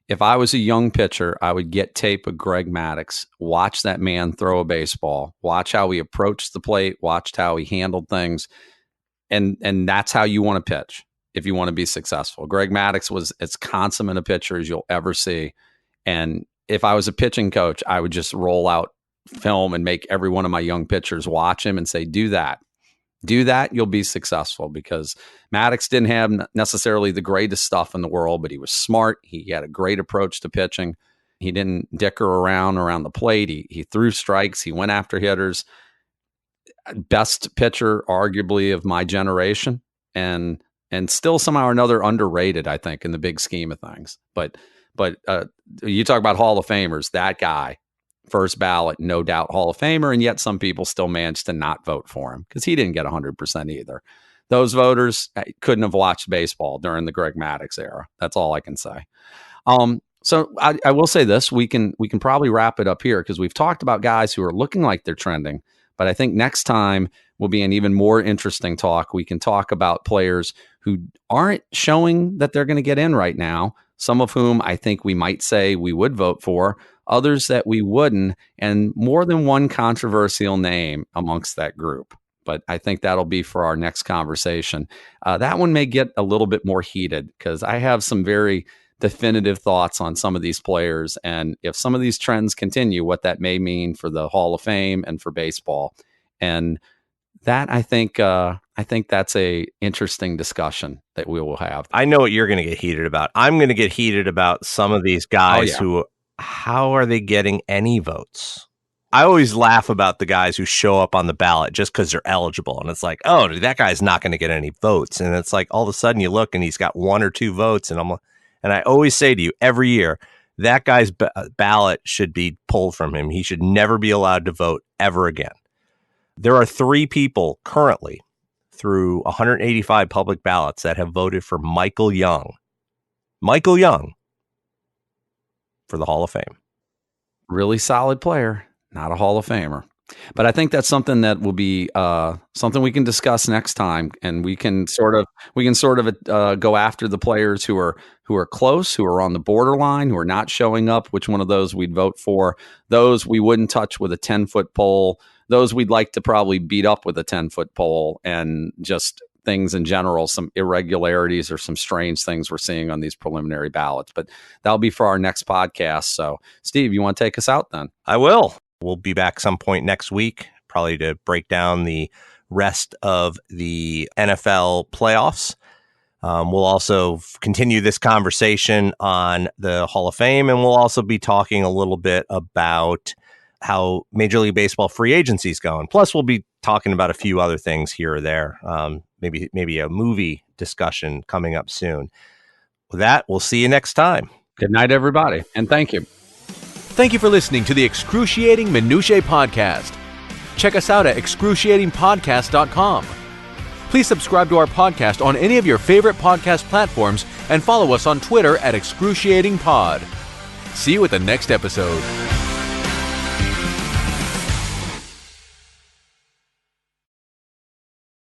If I was a young pitcher, I would get tape of Greg Maddux, watch that man throw a baseball, watch how he approached the plate, watch how he handled things, and that's how you want to pitch if you want to be successful. Greg Maddux was as consummate a pitcher as you'll ever see. And if I was a pitching coach, I would just roll out film and make every one of my young pitchers watch him and say, do that. Do that, you'll be successful, because Maddux didn't have necessarily the greatest stuff in the world, but he was smart. He had a great approach to pitching. He didn't dicker around the plate. He threw strikes. He went after hitters. Best pitcher, arguably, of my generation. And still somehow or another underrated, I think, in the big scheme of things. But you talk about Hall of Famers, that guy, first ballot, no doubt Hall of Famer, and yet some people still managed to not vote for him because he didn't get 100% either. Those voters couldn't have watched baseball during the Greg Maddux era. That's all I can say. So I will say this, we can probably wrap it up here because we've talked about guys who are looking like they're trending, but I think next time will be an even more interesting talk. We can talk about players who aren't showing that they're going to get in right now, some of whom I think we might say we would vote for, others that we wouldn't, and more than one controversial name amongst that group. But I think that'll be for our next conversation. That one may get a little bit more heated because I have some very definitive thoughts on some of these players. And if some of these trends continue, what that may mean for the Hall of Fame and for baseball. And that, I think that's a interesting discussion that we will have. I know what you're going to get heated about. I'm going to get heated about some of these guys who, how are they getting any votes? I always laugh about the guys who show up on the ballot just because they're eligible. And it's like, oh, that guy's not going to get any votes. And it's like, all of a sudden you look and he's got 1 or 2 votes. And I always say to you every year, that guy's ballot should be pulled from him. He should never be allowed to vote ever again. There are 3 people currently through 185 public ballots that have voted for Michael Young for the Hall of Fame. Really solid player, not a Hall of Famer. But I think that's something that will be something we can discuss next time, and we can sort of go after the players who are close, who are on the borderline, who are not showing up. Which one of those we'd vote for? Those we wouldn't touch with a 10-foot pole. Those we'd like to probably beat up with a 10-foot pole and just things in general, some irregularities or some strange things we're seeing on these preliminary ballots. But that'll be for our next podcast. So, Steve, you want to take us out then? I will. We'll be back some point next week, probably to break down the rest of the NFL playoffs. We'll also continue this conversation on the Hall of Fame, and we'll also be talking a little bit about how Major League Baseball free agency is going. Plus, we'll be talking about a few other things here or there. Maybe a movie discussion coming up soon. With that, we'll see you next time. Good night, everybody, and thank you. Thank you for listening to the Excruciating Minutiae Podcast. Check us out at excruciatingpodcast.com. Please subscribe to our podcast on any of your favorite podcast platforms and follow us on Twitter at excruciatingpod. See you at the next episode.